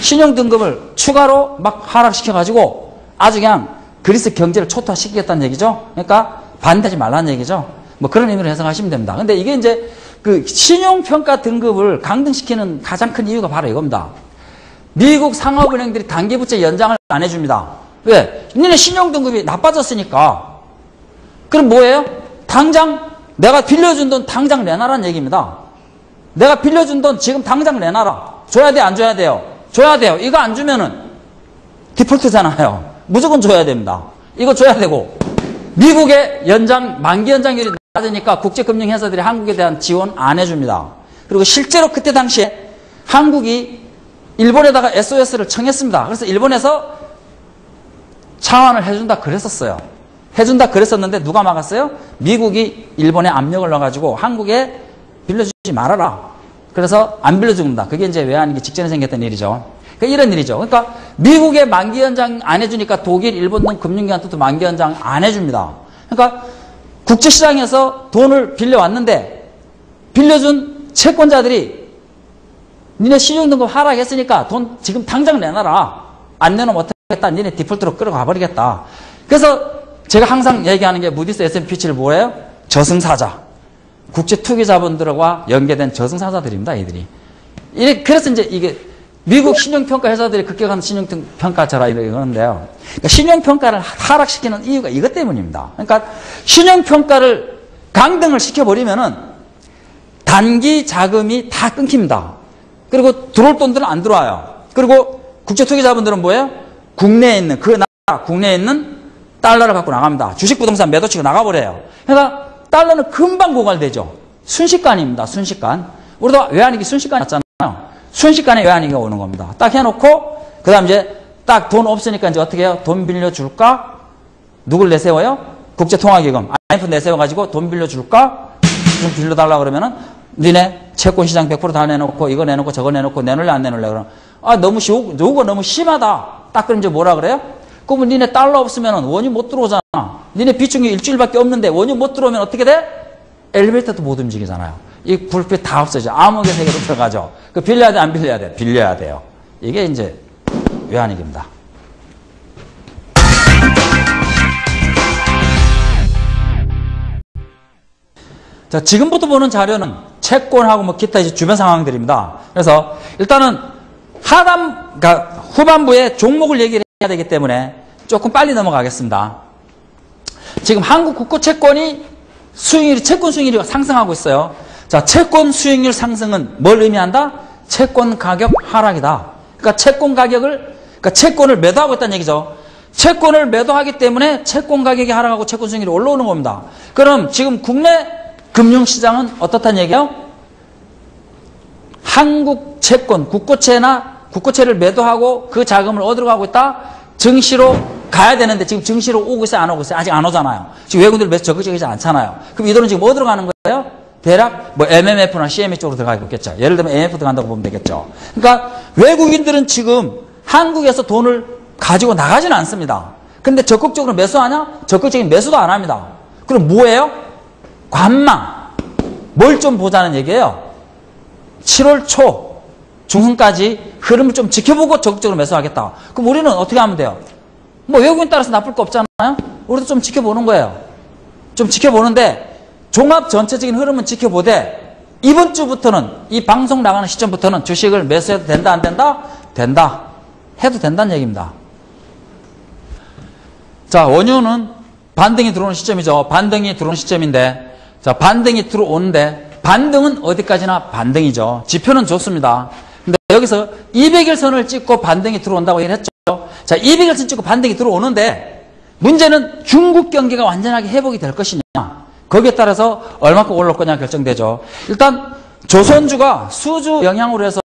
신용 등급을 추가로 막 하락시켜가지고 아주 그냥 그리스 경제를 초토화시키겠다는 얘기죠. 그러니까 반대하지 말라는 얘기죠. 뭐 그런 의미로 해석하시면 됩니다. 근데 이게 이제 그 신용평가 등급을 강등시키는 가장 큰 이유가 바로 이겁니다. 미국 상업은행들이 단기부채 연장을 안 해줍니다. 왜? 니네 신용등급이 나빠졌으니까. 그럼 뭐예요? 당장 내가 빌려준 돈 당장 내놔라는 얘기입니다. 내가 빌려준 돈 지금 당장 내놔라. 줘야 돼, 안 줘야 돼요? 줘야 돼요. 이거 안 주면은 디폴트잖아요. 무조건 줘야 됩니다. 이거 줘야 되고, 미국의 만기 연장률이 낮으니까 국제금융회사들이 한국에 대한 지원 안 해줍니다. 그리고 실제로 그때 당시에 한국이 일본에다가 SOS를 청했습니다. 그래서 일본에서 차환을 해준다 그랬었어요. 해준다 그랬었는데 누가 막았어요? 미국이 일본에 압력을 넣어가지고 한국에 빌려주지 말아라. 그래서 안 빌려줍니다. 그게 이제 외환위기 직전에 생겼던 일이죠. 그러니까 이런 일이죠. 그러니까 미국의 만기 연장 안 해주니까 독일, 일본 등 금융기관도 만기 연장 안 해줍니다. 그러니까 국제시장에서 돈을 빌려왔는데 빌려준 채권자들이 니네 신용등급 하락했으니까 돈 지금 당장 내놔라. 안 내놓으면 어떻겠다. 니네 디폴트로 끌어가 버리겠다. 그래서 제가 항상 얘기하는 게 무디스 S&P 피치를 뭐예요? 저승사자. 국제 투기자본들과 연계된 저승사자들입니다, 이들이. 그래서 이제 이게 미국 신용평가 회사들이 급격한 신용평가처라 이러는데요. 그러니까 신용평가를 하락시키는 이유가 이것 때문입니다. 그러니까 신용평가를 강등을 시켜버리면은 단기 자금이 다 끊깁니다. 그리고 들어올 돈들은 안 들어와요. 그리고 국제 투기자본들은 뭐예요? 국내에 있는, 국내에 있는 달러를 갖고 나갑니다. 주식 부동산 매도치고 나가버려요. 그러니까 달러는 금방 고갈되죠. 순식간입니다. 순식간. 우리도 외환위기 순식간에 났잖아요. 순식간에 외환위기가 오는 겁니다. 딱 해놓고 그 다음 이제 딱 돈 없으니까 이제 어떻게 해요? 돈 빌려줄까? 누굴 내세워요? 국제통화기금 IMF 내세워가지고 돈 빌려줄까? 좀 빌려달라 그러면은 니네 채권시장 100% 다 내놓고 이거 내놓고 저거 내놓고 내놓을래 안 내놓을래 그러면 요거 너무 심하다. 딱 그럼 이제 뭐라 그래요? 그러면 니네 달러 없으면 원유 못 들어오잖아. 니네 비중이 일주일밖에 없는데 원유 못 들어오면 어떻게 돼? 엘리베이터도 못 움직이잖아요. 이 불빛 다 없어져. 암흑의 세계로 들어가죠. 그 빌려야 돼, 안 빌려야 돼? 빌려야 돼요. 이게 이제 외환위기입니다. 자, 지금부터 보는 자료는 채권하고 뭐 기타 이제 주변 상황들입니다. 그래서 일단은 그러니까 후반부에 종목을 얘기를 해야 되기 때문에 조금 빨리 넘어가겠습니다. 지금 한국 국고 채권이 채권 수익률이 상승하고 있어요. 자, 채권 수익률 상승은 뭘 의미한다? 채권 가격 하락이다. 그러니까 채권을 매도하고 있다는 얘기죠. 채권을 매도하기 때문에 채권 가격이 하락하고 채권 수익률이 올라오는 겁니다. 그럼 지금 국내 금융시장은 어떻다는 얘기예요? 한국 채권, 국고채를 매도하고 그 자금을 어디로 가고 있다? 증시로 가야 되는데 지금 증시로 오고 있어요? 안 오고 있어요? 아직 안 오잖아요. 지금 외국인들 매수 적극적이지 않잖아요. 그럼 이 돈은 지금 어디로 가는 거예요? 대략 뭐 MMF나 CME 쪽으로 들어가고 있겠죠. 예를 들면 MMF 들어간다고 보면 되겠죠. 그러니까 외국인들은 지금 한국에서 돈을 가지고 나가지는 않습니다. 근데 적극적으로 매수하냐? 적극적인 매수도 안 합니다. 그럼 뭐예요? 관망. 뭘 좀 보자는 얘기예요. 7월 초 중순까지 흐름을 좀 지켜보고 적극적으로 매수하겠다. 그럼 우리는 어떻게 하면 돼요? 뭐 외국인 따라서 나쁠 거 없잖아요? 우리도 좀 지켜보는 거예요. 좀 지켜보는데 종합 전체적인 흐름은 지켜보되 이번 주부터는 이 방송 나가는 시점부터는 주식을 매수해도 된다 안 된다? 된다. 해도 된다는 얘기입니다. 자, 원유는 반등이 들어오는 시점이죠. 반등이 들어오는 시점인데 자, 반등이 들어오는데 반등은 어디까지나 반등이죠. 지표는 좋습니다. 근데 여기서 200일선을 찍고 반등이 들어온다고 얘기를 했죠. 자, 200일선 찍고 반등이 들어오는데 문제는 중국 경기가 완전하게 회복이 될 것이냐. 거기에 따라서 얼마큼 올라올 거냐 결정되죠. 일단 조선주가 수주 영향으로 해서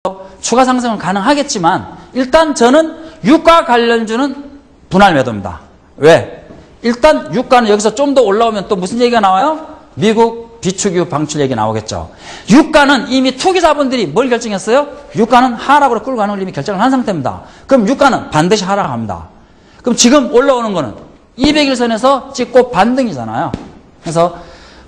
추가 상승은 가능하겠지만 일단 저는 유가 관련주는 분할 매도입니다. 왜? 일단 유가는 여기서 좀 더 올라오면 또 무슨 얘기가 나와요? 미국 비축유 방출 얘기 나오겠죠. 유가는 이미 투기자본들이 뭘 결정했어요? 유가는 하락으로 끌고 가는 걸 이미 결정을 한 상태입니다. 그럼 유가는 반드시 하락합니다. 그럼 지금 올라오는 거는 200일선에서 찍고 반등이잖아요. 그래서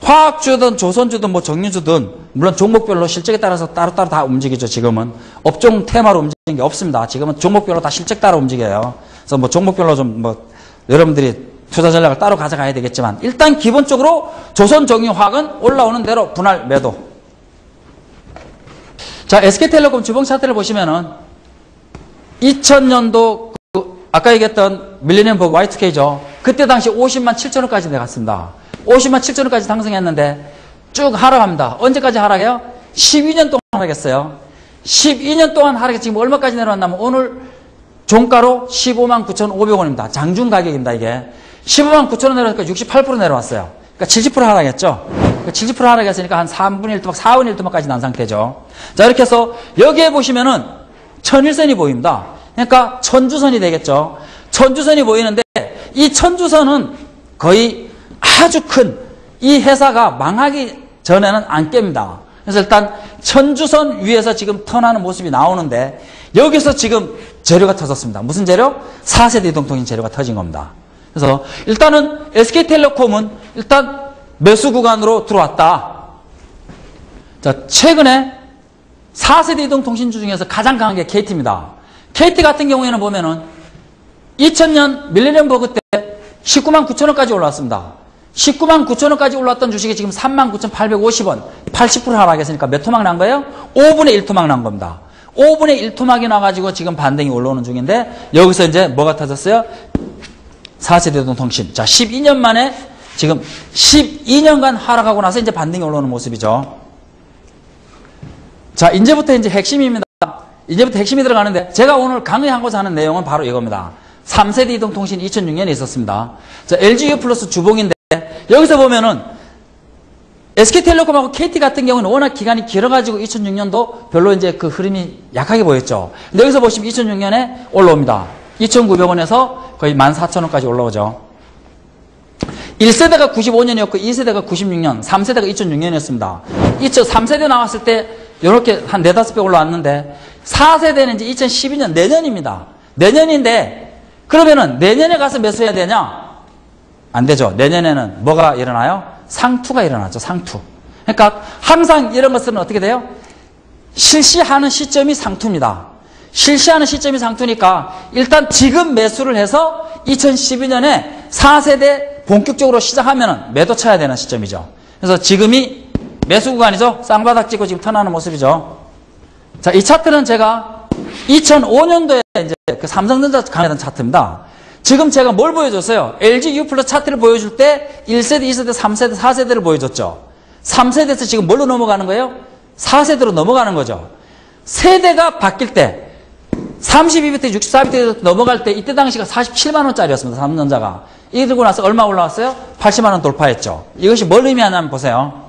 화학주든 조선주든 뭐 정유주든 물론 종목별로 실적에 따라서 따로따로 다 움직이죠. 지금은 업종 테마로 움직이는 게 없습니다. 지금은 종목별로 다 실적 따라 움직여요. 그래서 뭐 종목별로 좀 뭐 여러분들이 투자 전략을 따로 가져가야 되겠지만 일단 기본적으로 조선 정유화학은 올라오는 대로 분할 매도. 자, SK텔레콤 주봉 차트를 보시면은 2000년도 아까 얘기했던 밀레니엄 버그 Y2K죠. 그때 당시 50만 7천원까지 내갔습니다. 50만 7천원까지 상승했는데 쭉 하락합니다. 언제까지 하락해요? 12년 동안 하락했어요. 12년 동안 하락해 지금 얼마까지 내려왔냐면 오늘 종가로 15만 9,500원입니다. 장중 가격입니다. 이게 15만 9천원 내려왔으니까 68% 내려왔어요. 그러니까 70% 하락했죠. 그러니까 70% 하락했으니까 한 3분의 1토막, 4분의 1토막까지 난 상태죠. 자, 이렇게 해서 여기에 보시면은 천일선이 보입니다. 그러니까 천주선이 되겠죠. 천주선이 보이는데 이 천주선은 거의 아주 큰 이 회사가 망하기 전에는 안 깹니다. 그래서 일단 천주선 위에서 지금 턴하는 모습이 나오는데 여기서 지금 재료가 터졌습니다. 무슨 재료? 4세대 이동통신 재료가 터진 겁니다. 그래서 일단은 SK텔레콤은 일단 매수 구간으로 들어왔다. 자, 최근에 4세대 이동통신주 중에서 가장 강한 게 KT입니다. KT 같은 경우에는 보면은 2000년 밀레니엄 버그 때 19만 9천원까지 올라왔습니다. 19만 9천원까지 올랐던 주식이 지금 39,850원, 80% 하락했으니까 몇 토막 난 거예요? 5분의 1토막 난 겁니다. 5분의 1토막이 나가지고 지금 반등이 올라오는 중인데 여기서 이제 뭐가 터졌어요? 4세대 이동통신. 자, 12년 만에 지금 12년간 하락하고 나서 이제 반등이 올라오는 모습이죠. 자, 이제부터 이제 핵심입니다. 이제부터 핵심이 들어가는데 제가 오늘 강의하고자 하는 내용은 바로 이겁니다. 3세대 이동통신 2006년에 있었습니다. 자, LGU 플러스 주봉인데 여기서 보면은 SK텔레콤하고 KT 같은 경우는 워낙 기간이 길어가지고 2006년도 별로 이제 그 흐름이 약하게 보였죠. 근데 여기서 보시면 2006년에 올라옵니다. 2,900원에서 거의 14,000원까지 올라오죠. 1세대가 95년이었고 2세대가 96년, 3세대가 2006년이었습니다. 3세대 나왔을 때 이렇게 한 4, 5배 올라왔는데 4세대는 이제 2012년 내년입니다. 내년인데 그러면은 내년에 가서 매수해야 되냐? 안 되죠. 내년에는 뭐가 일어나요? 상투가 일어나죠. 상투. 그러니까 항상 이런 것들은 어떻게 돼요? 실시하는 시점이 상투입니다. 실시하는 시점이 상투니까 일단 지금 매수를 해서 2012년에 4세대 본격적으로 시작하면 매도 쳐야 되는 시점이죠. 그래서 지금이 매수 구간이죠. 쌍바닥 찍고 지금 턴하는 모습이죠. 자, 이 차트는 제가 2005년도에 이제 그 삼성전자 강의하던 차트입니다. 지금 제가 뭘 보여줬어요? LG U 플러스 차트를 보여줄 때 1세대, 2세대, 3세대, 4세대를 보여줬죠. 3세대에서 지금 뭘로 넘어가는 거예요? 4세대로 넘어가는 거죠. 세대가 바뀔 때 32비트, 64비트 넘어갈 때 이때 당시가 47만원짜리였습니다. 삼성전자가. 이게 들고 나서 얼마 올라왔어요? 80만원 돌파했죠. 이것이 뭘 의미하냐면 보세요.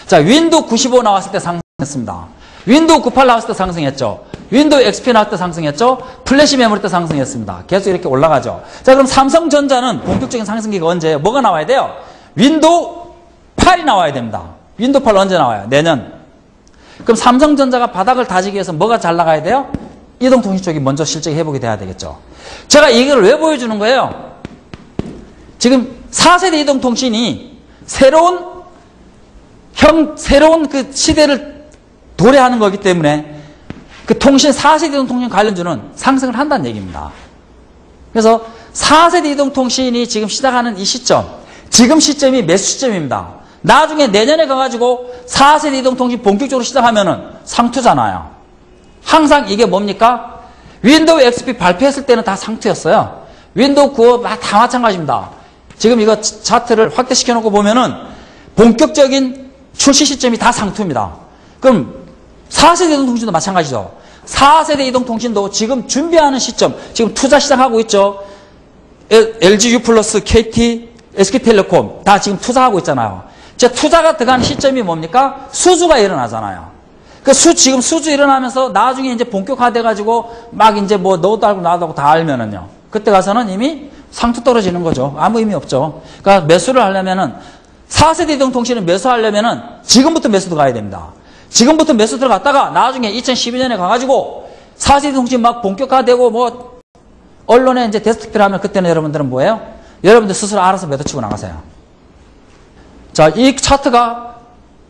자, 윈도우 95 나왔을 때 상승했습니다. 윈도우 98 나왔을 때 상승했죠. 윈도우 XP 나왔을 때 상승했죠. 플래시 메모리 때 상승했습니다. 계속 이렇게 올라가죠. 자, 그럼 삼성전자는 본격적인 상승기가 언제예요? 뭐가 나와야 돼요? 윈도우 8이 나와야 됩니다. 윈도우 8 언제 나와요? 내년. 그럼 삼성전자가 바닥을 다지기 위해서 뭐가 잘 나가야 돼요? 이동통신 쪽이 먼저 실적이 회복이 돼야 되겠죠. 제가 이걸 왜 보여주는 거예요? 지금 4세대 이동통신이 새로운 그 시대를 도래하는 거기 때문에 그 통신 4세대 이동통신 관련주는 상승을 한다는 얘기입니다. 그래서 4세대 이동통신이 지금 시작하는 이 시점, 지금 시점이 매수 시점입니다. 나중에 내년에 가가지고 4세대 이동통신 본격적으로 시작하면은 상투잖아요. 항상 이게 뭡니까? 윈도우 XP 발표했을 때는 다 상투였어요. 윈도우 9 다 마찬가지입니다. 지금 이거 차트를 확대시켜 놓고 보면은 본격적인 출시 시점이 다 상투입니다. 그럼 4세대 이동통신도 마찬가지죠. 4세대 이동통신도 지금 준비하는 시점, 지금 투자 시작하고 있죠. LG U+, KT, SK텔레콤 다 지금 투자하고 있잖아요. 제 투자가 들어가는 시점이 뭡니까? 수주가 일어나잖아요. 지금 수주 일어나면서 나중에 이제 본격화돼가지고 막 이제 뭐 너도 알고 나도 알고 다 알면은요. 그때 가서는 이미 상투 떨어지는 거죠. 아무 의미 없죠. 그러니까 매수를 하려면은 4세대 이동통신을 매수하려면은 지금부터 매수 들어가야 됩니다. 지금부터 매수 들어갔다가 나중에 2012년에 가가지고 4세대 이동통신 막 본격화되고 뭐 언론에 이제 데스크를 하면 그때는 여러분들은 뭐예요? 여러분들 스스로 알아서 매도 치고 나가세요. 자, 이 차트가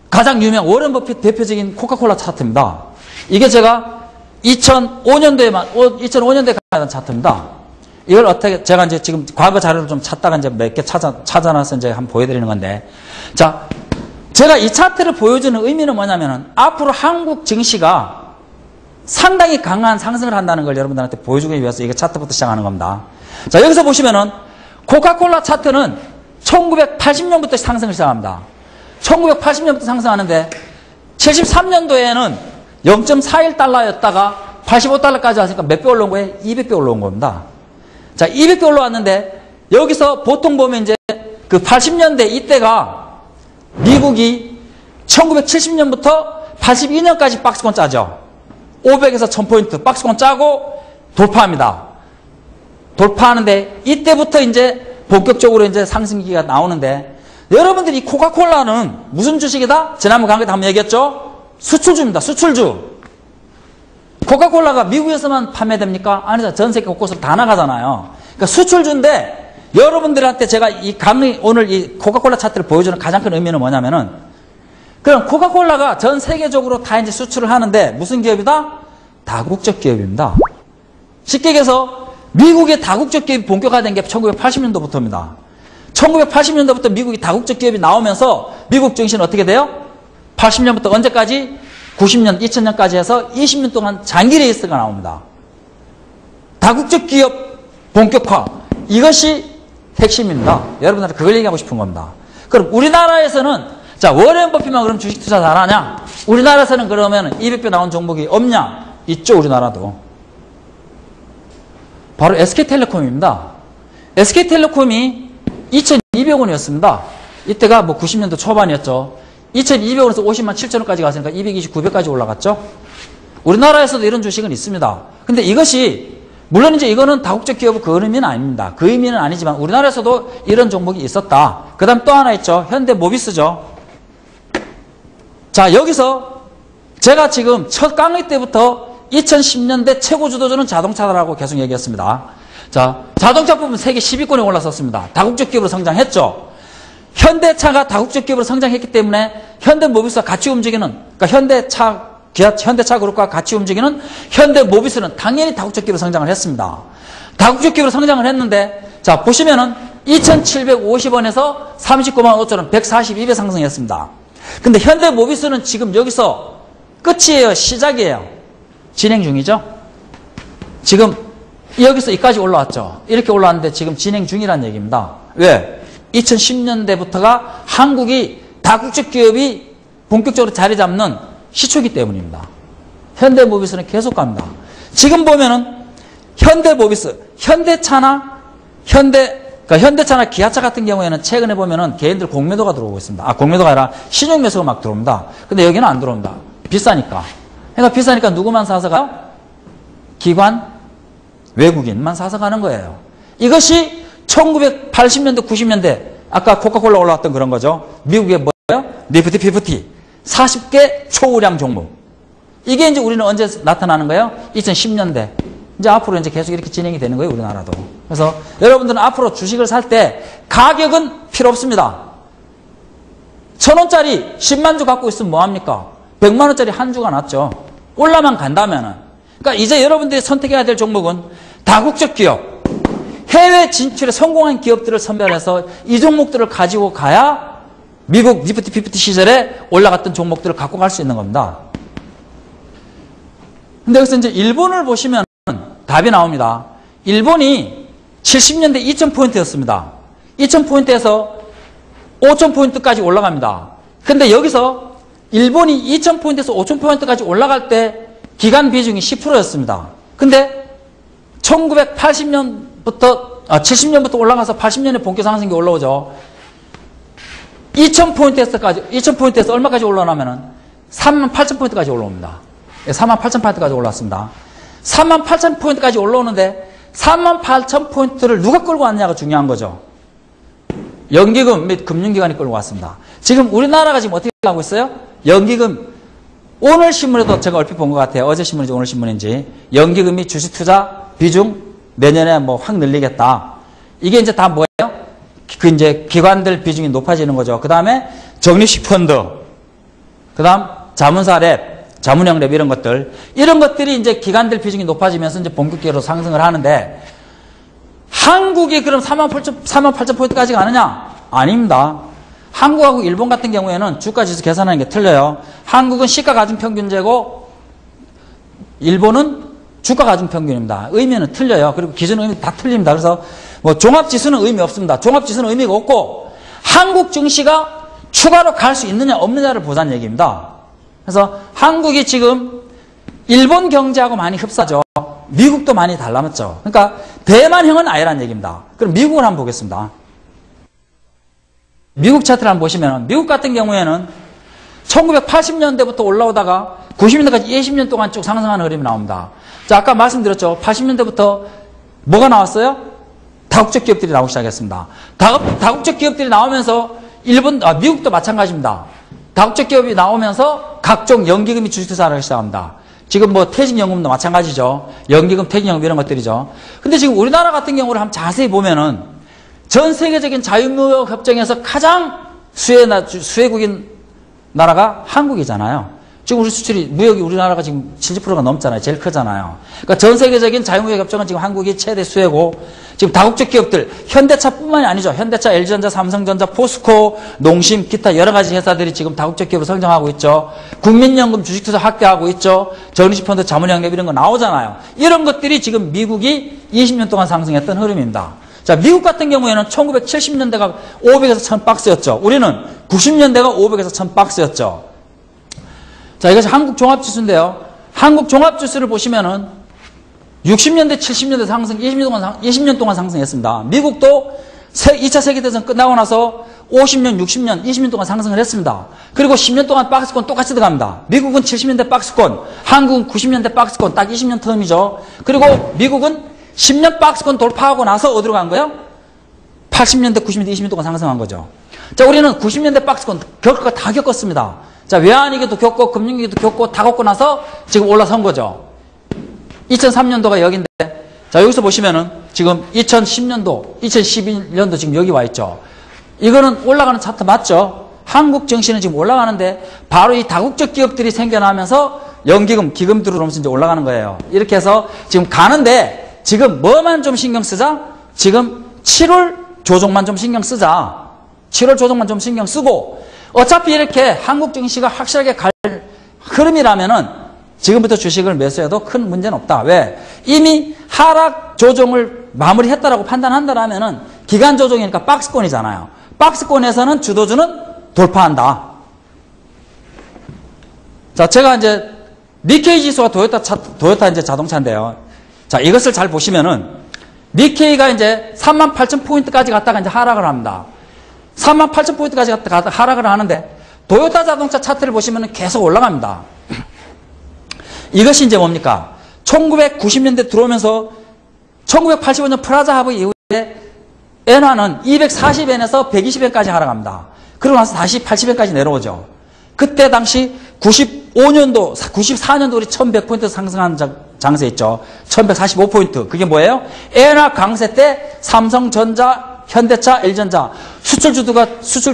가장 유명 워런 버핏 대표적인 코카콜라 차트입니다. 이게 제가 2005년도에 가던 차트입니다. 이걸 어떻게 제가 이제 지금 과거 자료를 좀 찾다가 이제 몇 개 찾아놔서 이제 한번 보여드리는 건데, 자, 제가 이 차트를 보여주는 의미는 뭐냐면은 앞으로 한국 증시가 상당히 강한 상승을 한다는 걸 여러분들한테 보여주기 위해서 이게 차트부터 시작하는 겁니다. 자, 여기서 보시면은 코카콜라 차트는 1980년부터 상승을 시작합니다. 1980년부터 상승하는데 73년도에는 0.41달러였다가 85달러까지 왔으니까 몇 배 올라온 거예요? 200배 올라온 겁니다. 자, 200배 올라왔는데 여기서 보통 보면 이제 그 80년대 이때가 미국이 1970년부터 82년까지 박스권 짜죠. 500에서 1000포인트 박스권 짜고 돌파합니다. 돌파하는데 이때부터 이제 본격적으로 이제 상승기가 나오는데, 여러분들이 이 코카콜라는 무슨 주식이다? 지난번 강의때 한번 얘기했죠? 수출주입니다. 수출주. 코카콜라가 미국에서만 판매됩니까? 아니죠. 전 세계 곳곳으로 다 나가잖아요. 그러니까 수출주인데, 여러분들한테 제가 이 강의 오늘 이 코카콜라 차트를 보여주는 가장 큰 의미는 뭐냐면은, 그럼 코카콜라가 전 세계적으로 다 이제 수출을 하는데 무슨 기업이다? 다국적 기업입니다. 쉽게 얘기해서 미국의 다국적 기업이 본격화된 게 1980년도부터입니다. 1980년도부터 미국이 다국적 기업이 나오면서 미국 증시는 어떻게 돼요? 80년부터 언제까지? 90년, 2000년까지 해서 20년 동안 장기 레이스가 나옵니다. 다국적 기업 본격화. 이것이 핵심입니다. 여러분들한테 그걸 얘기하고 싶은 겁니다. 그럼 우리나라에서는, 자, 워렌 버핏만 그럼 주식 투자 잘하냐? 우리나라에서는 그러면 200배 나온 종목이 없냐? 있죠, 우리나라도. 바로 SK텔레콤입니다. SK텔레콤이 2,200원이었습니다. 이때가 뭐 90년도 초반이었죠. 2,200원에서 50만 7천원까지 갔으니까 229배까지 올라갔죠. 우리나라에서도 이런 주식은 있습니다. 근데 이것이, 물론 이제 이거는 다국적 기업은 그 의미는 아닙니다. 그 의미는 아니지만 우리나라에서도 이런 종목이 있었다. 그 다음 또 하나 있죠. 현대모비스죠. 자, 여기서 제가 지금 첫 강의 때부터 2010년대 최고 주도주는 자동차다라고 계속 얘기했습니다. 자, 자동차 부분 세계 10위권에 올라섰습니다. 다국적 기업으로 성장했죠. 현대차가 다국적 기업으로 성장했기 때문에 현대모비스와 같이 움직이는, 그러니까 현대차 그룹과 같이 움직이는 현대모비스는 당연히 다국적 기업으로 성장을 했습니다. 다국적 기업으로 성장을 했는데, 자, 보시면은 2,750원에서 39만 5천원 142배 상승했습니다. 근데 현대모비스는 지금 여기서 끝이에요? 시작이에요? 진행 중이죠? 지금 여기서 여기까지 올라왔죠? 이렇게 올라왔는데 지금 진행 중이라는 얘기입니다. 왜? 2010년대부터가 한국이 다국적 기업이 본격적으로 자리 잡는 시초기 때문입니다. 현대모비스는 계속 갑니다. 지금 보면은 현대모비스, 현대차나 현대차나 기아차 같은 경우에는 최근에 보면은 개인들 공매도가 들어오고 있습니다. 공매도가 아니라 신용 매수가 막 들어옵니다. 근데 여기는 안 들어옵니다. 비싸니까. 그러니까 비싸니까 누구만 사서 가요? 기관, 외국인만 사서 가는 거예요. 이것이 1980년대, 90년대, 아까 코카콜라 올라왔던 그런 거죠. 미국의 뭐예요? 니프티, 피프티. 40개 초우량 종목. 이게 이제 우리는 언제 나타나는 거예요? 2010년대. 이제 앞으로 이제 계속 이렇게 진행이 되는 거예요, 우리나라도. 그래서 여러분들은 앞으로 주식을 살 때 가격은 필요 없습니다. 1,000원짜리 10만 주 갖고 있으면 뭐합니까? 100만 원짜리 한 주가 낫죠. 올라만 간다면은. 그러니까 이제 여러분들이 선택해야 될 종목은 다국적 기업, 해외 진출에 성공한 기업들을 선별해서 이 종목들을 가지고 가야 미국 니프티 피프티 시절에 올라갔던 종목들을 갖고 갈 수 있는 겁니다. 근데 여기서 이제 일본을 보시면 답이 나옵니다. 일본이 70년대 2000포인트였습니다. 2000포인트에서 5000포인트까지 올라갑니다. 근데 여기서 일본이 2000포인트에서 5000포인트까지 올라갈 때 기간 비중이 10%였습니다. 근데 70년부터 올라가서 80년에 본격 상승이 올라오죠. 2000포인트에서 얼마까지 올라오냐면은 38,000포인트까지 올라옵니다. 38,000포인트까지 올라왔습니다. 38,000포인트까지 올라오는데 38,000포인트를 누가 끌고 왔냐가 중요한 거죠. 연기금 및 금융기관이 끌고 왔습니다. 지금 우리나라가 지금 어떻게 하고 있어요? 연기금, 오늘 신문에도 제가 얼핏 본 것 같아요. 어제 신문인지 오늘 신문인지. 연기금 및 주식 투자 비중 내년에 뭐 확 늘리겠다. 이게 이제 다 뭐예요? 그 이제 기관들 비중이 높아지는 거죠. 그 다음에 적립식 펀드, 그 다음 자문사 랩, 자문형 랩 이런 것들이 이제 기관들 비중이 높아지면서 이제 본격적으로 상승을 하는데, 한국이 그럼 38,000포인트까지 가느냐? 아닙니다. 한국하고 일본 같은 경우에는 주가지수 계산하는 게 틀려요. 한국은 시가가중평균제고 일본은 주가가중평균입니다. 의미는 틀려요. 그리고 기준 의미 다 틀립니다. 그래서 뭐 종합지수는 의미 없습니다. 종합지수는 의미가 없고 한국 증시가 추가로 갈 수 있느냐 없느냐를 보자는 얘기입니다. 그래서 한국이 지금 일본 경제하고 많이 흡사죠. 미국도 많이 닮았죠. 그러니까 대만형은 아니라는 얘기입니다. 그럼 미국을 한번 보겠습니다. 미국 차트를 한번 보시면 미국 같은 경우에는 1980년대부터 올라오다가 90년대까지 20년 동안 쭉 상승하는 흐름이 나옵니다. 자, 아까 말씀드렸죠. 80년대부터 뭐가 나왔어요? 다국적 기업들이 나오기 시작했습니다. 다국적 기업들이 나오면서 미국도 마찬가지입니다. 다국적 기업이 나오면서 각종 연기금이 주식 투자를 시작합니다. 지금 뭐 퇴직연금도 마찬가지죠. 연기금, 퇴직연금 이런 것들이죠. 근데 지금 우리나라 같은 경우를 한번 자세히 보면은 전 세계적인 자유무역 협정에서 가장 수혜국인 나라가 한국이잖아요. 지금 우리 수출이, 무역이 우리나라가 지금 70%가 넘잖아요. 제일 크잖아요. 그러니까 전 세계적인 자유무역 협정은 지금 한국이 최대 수혜고, 지금 다국적 기업들, 현대차뿐만이 아니죠. 현대차, LG전자, 삼성전자, 포스코, 농심, 기타 여러 가지 회사들이 지금 다국적 기업으로 성장하고 있죠. 국민연금 주식투자 확대하고 있죠. 적립식펀드, 자문형랩 이런 거 나오잖아요. 이런 것들이 지금 미국이 20년 동안 상승했던 흐름입니다. 자, 미국 같은 경우에는 1970년대가 500에서 1000박스였죠. 우리는 90년대가 500에서 1000박스였죠. 자, 이것이 한국 종합지수인데요. 한국 종합지수를 보시면은 60년대, 70년대 상승, 20년 동안 상승했습니다. 미국도 2차 세계대전 끝나고 나서 50년, 60년, 20년 동안 상승을 했습니다. 그리고 10년 동안 박스권 똑같이 들어갑니다. 미국은 70년대 박스권, 한국은 90년대 박스권, 딱 20년 텀이죠. 그리고 미국은 10년 박스권 돌파하고 나서 어디로 간 거예요? 80년대, 90년대, 20년 동안 상승한 거죠. 자, 우리는 90년대 박스권 다 겪었습니다. 자, 외환위기도 겪고, 금융위기도 겪고, 다 겪고 나서 지금 올라선 거죠. 2003년도가 여기인데, 자, 여기서 보시면은 지금 2010년도, 2011년도 지금 여기 와 있죠. 이거는 올라가는 차트 맞죠? 한국 증시는 지금 올라가는데, 바로 이 다국적 기업들이 생겨나면서 연기금, 기금 들어오면서 이제 올라가는 거예요. 이렇게 해서 지금 가는데, 지금 뭐만 좀 신경 쓰자? 지금 7월 조정만 좀 신경 쓰자. 7월 조정만 좀 신경 쓰고, 어차피 이렇게 한국 증시가 확실하게 갈 흐름이라면은 지금부터 주식을 매수해도 큰 문제는 없다. 왜? 이미 하락 조정을 마무리했다라고 판단한다라면은 기간 조정이니까 박스권이잖아요. 박스권에서는 주도주는 돌파한다. 자, 제가 이제 니케이 지수가 도요타 이제 자동차인데요. 자, 이것을 잘 보시면은 니케이가 이제 38,000포인트까지 갔다가 이제 하락을 합니다. 38,000포인트까지 갔다가 하락을 하는데 도요타 자동차 차트를 보시면은 계속 올라갑니다. 이것이 이제 뭡니까? 1990년대 들어오면서 1985년 프라자 합의 이후에 엔화는 240엔에서 120엔까지 하락합니다. 그러고 나서 다시 80엔까지 내려오죠. 그때 당시 95년도, 94년도 우리 1100포인트 상승한 장세 있죠. 1145포인트. 그게 뭐예요? 엔화 강세 때 삼성전자, 현대차, LG전자 수출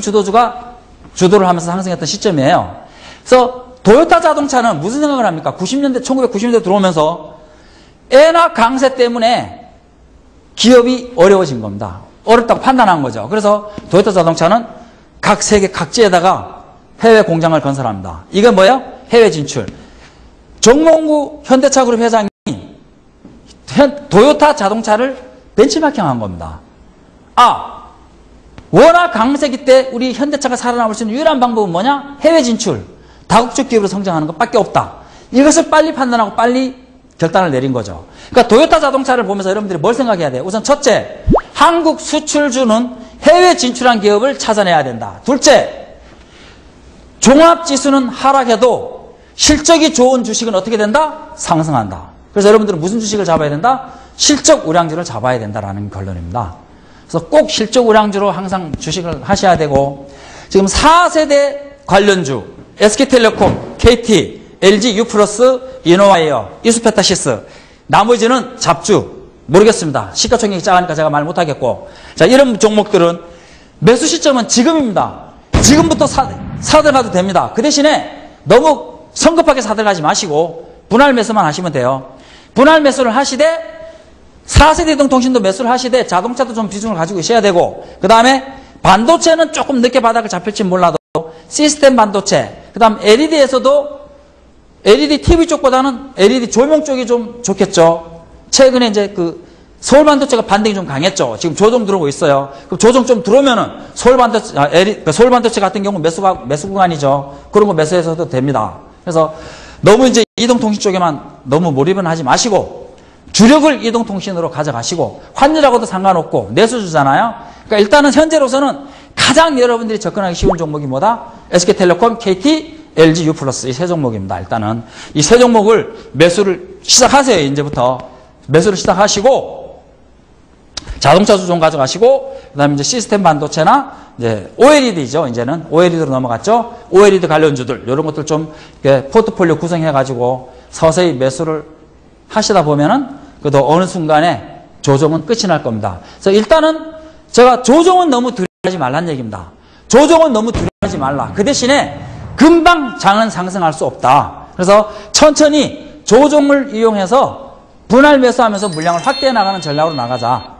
주도주가 주도를 하면서 상승했던 시점이에요. 그래서 도요타 자동차는 무슨 생각을 합니까? 90년대, 1990년대 들어오면서 엔화 강세 때문에 기업이 어려워진 겁니다. 어렵다고 판단한 거죠. 그래서 도요타 자동차는 각 세계 각지에다가 해외 공장을 건설합니다. 이게 뭐예요? 해외 진출. 정몽구 현대차그룹 회장이 도요타 자동차를 벤치마킹한 겁니다. 워낙 강세기 때 우리 현대차가 살아남을 수 있는 유일한 방법은 뭐냐? 해외 진출. 다국적 기업으로 성장하는 것밖에 없다. 이것을 빨리 판단하고 빨리 결단을 내린 거죠. 그러니까 도요타 자동차를 보면서 여러분들이 뭘 생각해야 돼요? 우선 첫째, 한국 수출주는 해외 진출한 기업을 찾아내야 된다. 둘째, 종합지수는 하락해도 실적이 좋은 주식은 어떻게 된다? 상승한다. 그래서 여러분들은 무슨 주식을 잡아야 된다? 실적 우량주를 잡아야 된다라는 결론입니다. 그래서 꼭 실적 우량주로 항상 주식을 하셔야 되고, 지금 4세대 관련주, SK텔레콤, KT, LG U+, 이노와이어, 이수페타시스, 나머지는 잡주, 모르겠습니다. 시가총액이 작으니까 제가 말 못하겠고, 자, 이런 종목들은 매수 시점은 지금입니다. 지금부터 사들어가도 됩니다. 그 대신에 너무 성급하게 사들어가지 마시고 분할 매수만 하시면 돼요. 분할 매수를 하시되 4세대 이동통신도 매수를 하시되 자동차도 좀 비중을 가지고 있어야 되고, 그 다음에 반도체는 조금 늦게 바닥을 잡힐지 몰라도 시스템 반도체, 그 다음 LED에서도 LED TV 쪽보다는 LED 조명 쪽이 좀 좋겠죠. 최근에 이제 그 서울 반도체가 반등이 좀 강했죠. 지금 조정 들어오고 있어요. 그럼 조정 좀 들어오면은 서울 반도체 같은 경우 매수 구간이죠. 그런 거 매수해서도 됩니다. 그래서 너무 이제 이동통신 쪽에만 너무 몰입은 하지 마시고 주력을 이동통신으로 가져가시고, 환율하고도 상관없고 내수주잖아요. 그러니까 일단은 현재로서는 가장 여러분들이 접근하기 쉬운 종목이 뭐다? SK텔레콤, KT, LG U+, 이 세 종목입니다. 일단은 이 세 종목을 매수를 시작하세요. 이제부터 매수를 시작하시고 자동차주 좀 가져가시고, 그다음에 이제 시스템 반도체나 이제 OLED죠. 이제는 OLED로 넘어갔죠. OLED 관련주들 이런 것들 좀 포트폴리오 구성해가지고 서서히 매수를 하시다 보면은 그래도 어느 순간에 조정은 끝이 날 겁니다. 그래서 일단은 제가 조정은 너무 두려워하지 말란 얘기입니다. 조정은 너무 두려워하지 말라. 그 대신에 금방 장은 상승할 수 없다. 그래서 천천히 조정을 이용해서 분할 매수하면서 물량을 확대해 나가는 전략으로 나가자.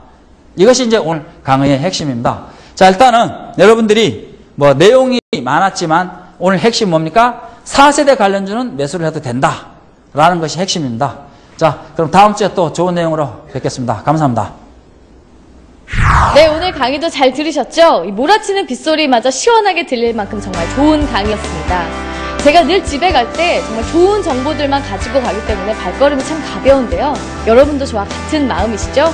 이것이 이제 오늘 강의의 핵심입니다. 자, 일단은 여러분들이 뭐 내용이 많았지만 오늘 핵심 뭡니까? 4세대 관련주는 매수를 해도 된다. 라는 것이 핵심입니다. 자, 그럼 다음 주에 또 좋은 내용으로 뵙겠습니다. 감사합니다. 네, 오늘 강의도 잘 들으셨죠? 이 몰아치는 빗소리마저 시원하게 들릴 만큼 정말 좋은 강의였습니다. 제가 늘 집에 갈 때 정말 좋은 정보들만 가지고 가기 때문에 발걸음이 참 가벼운데요. 여러분도 저와 같은 마음이시죠?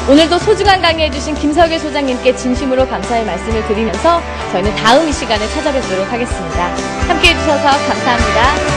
오늘도 소중한 강의해주신 김석일 소장님께 진심으로 감사의 말씀을 드리면서 저희는 다음 이 시간에 찾아뵙도록 하겠습니다. 함께해 주셔서 감사합니다.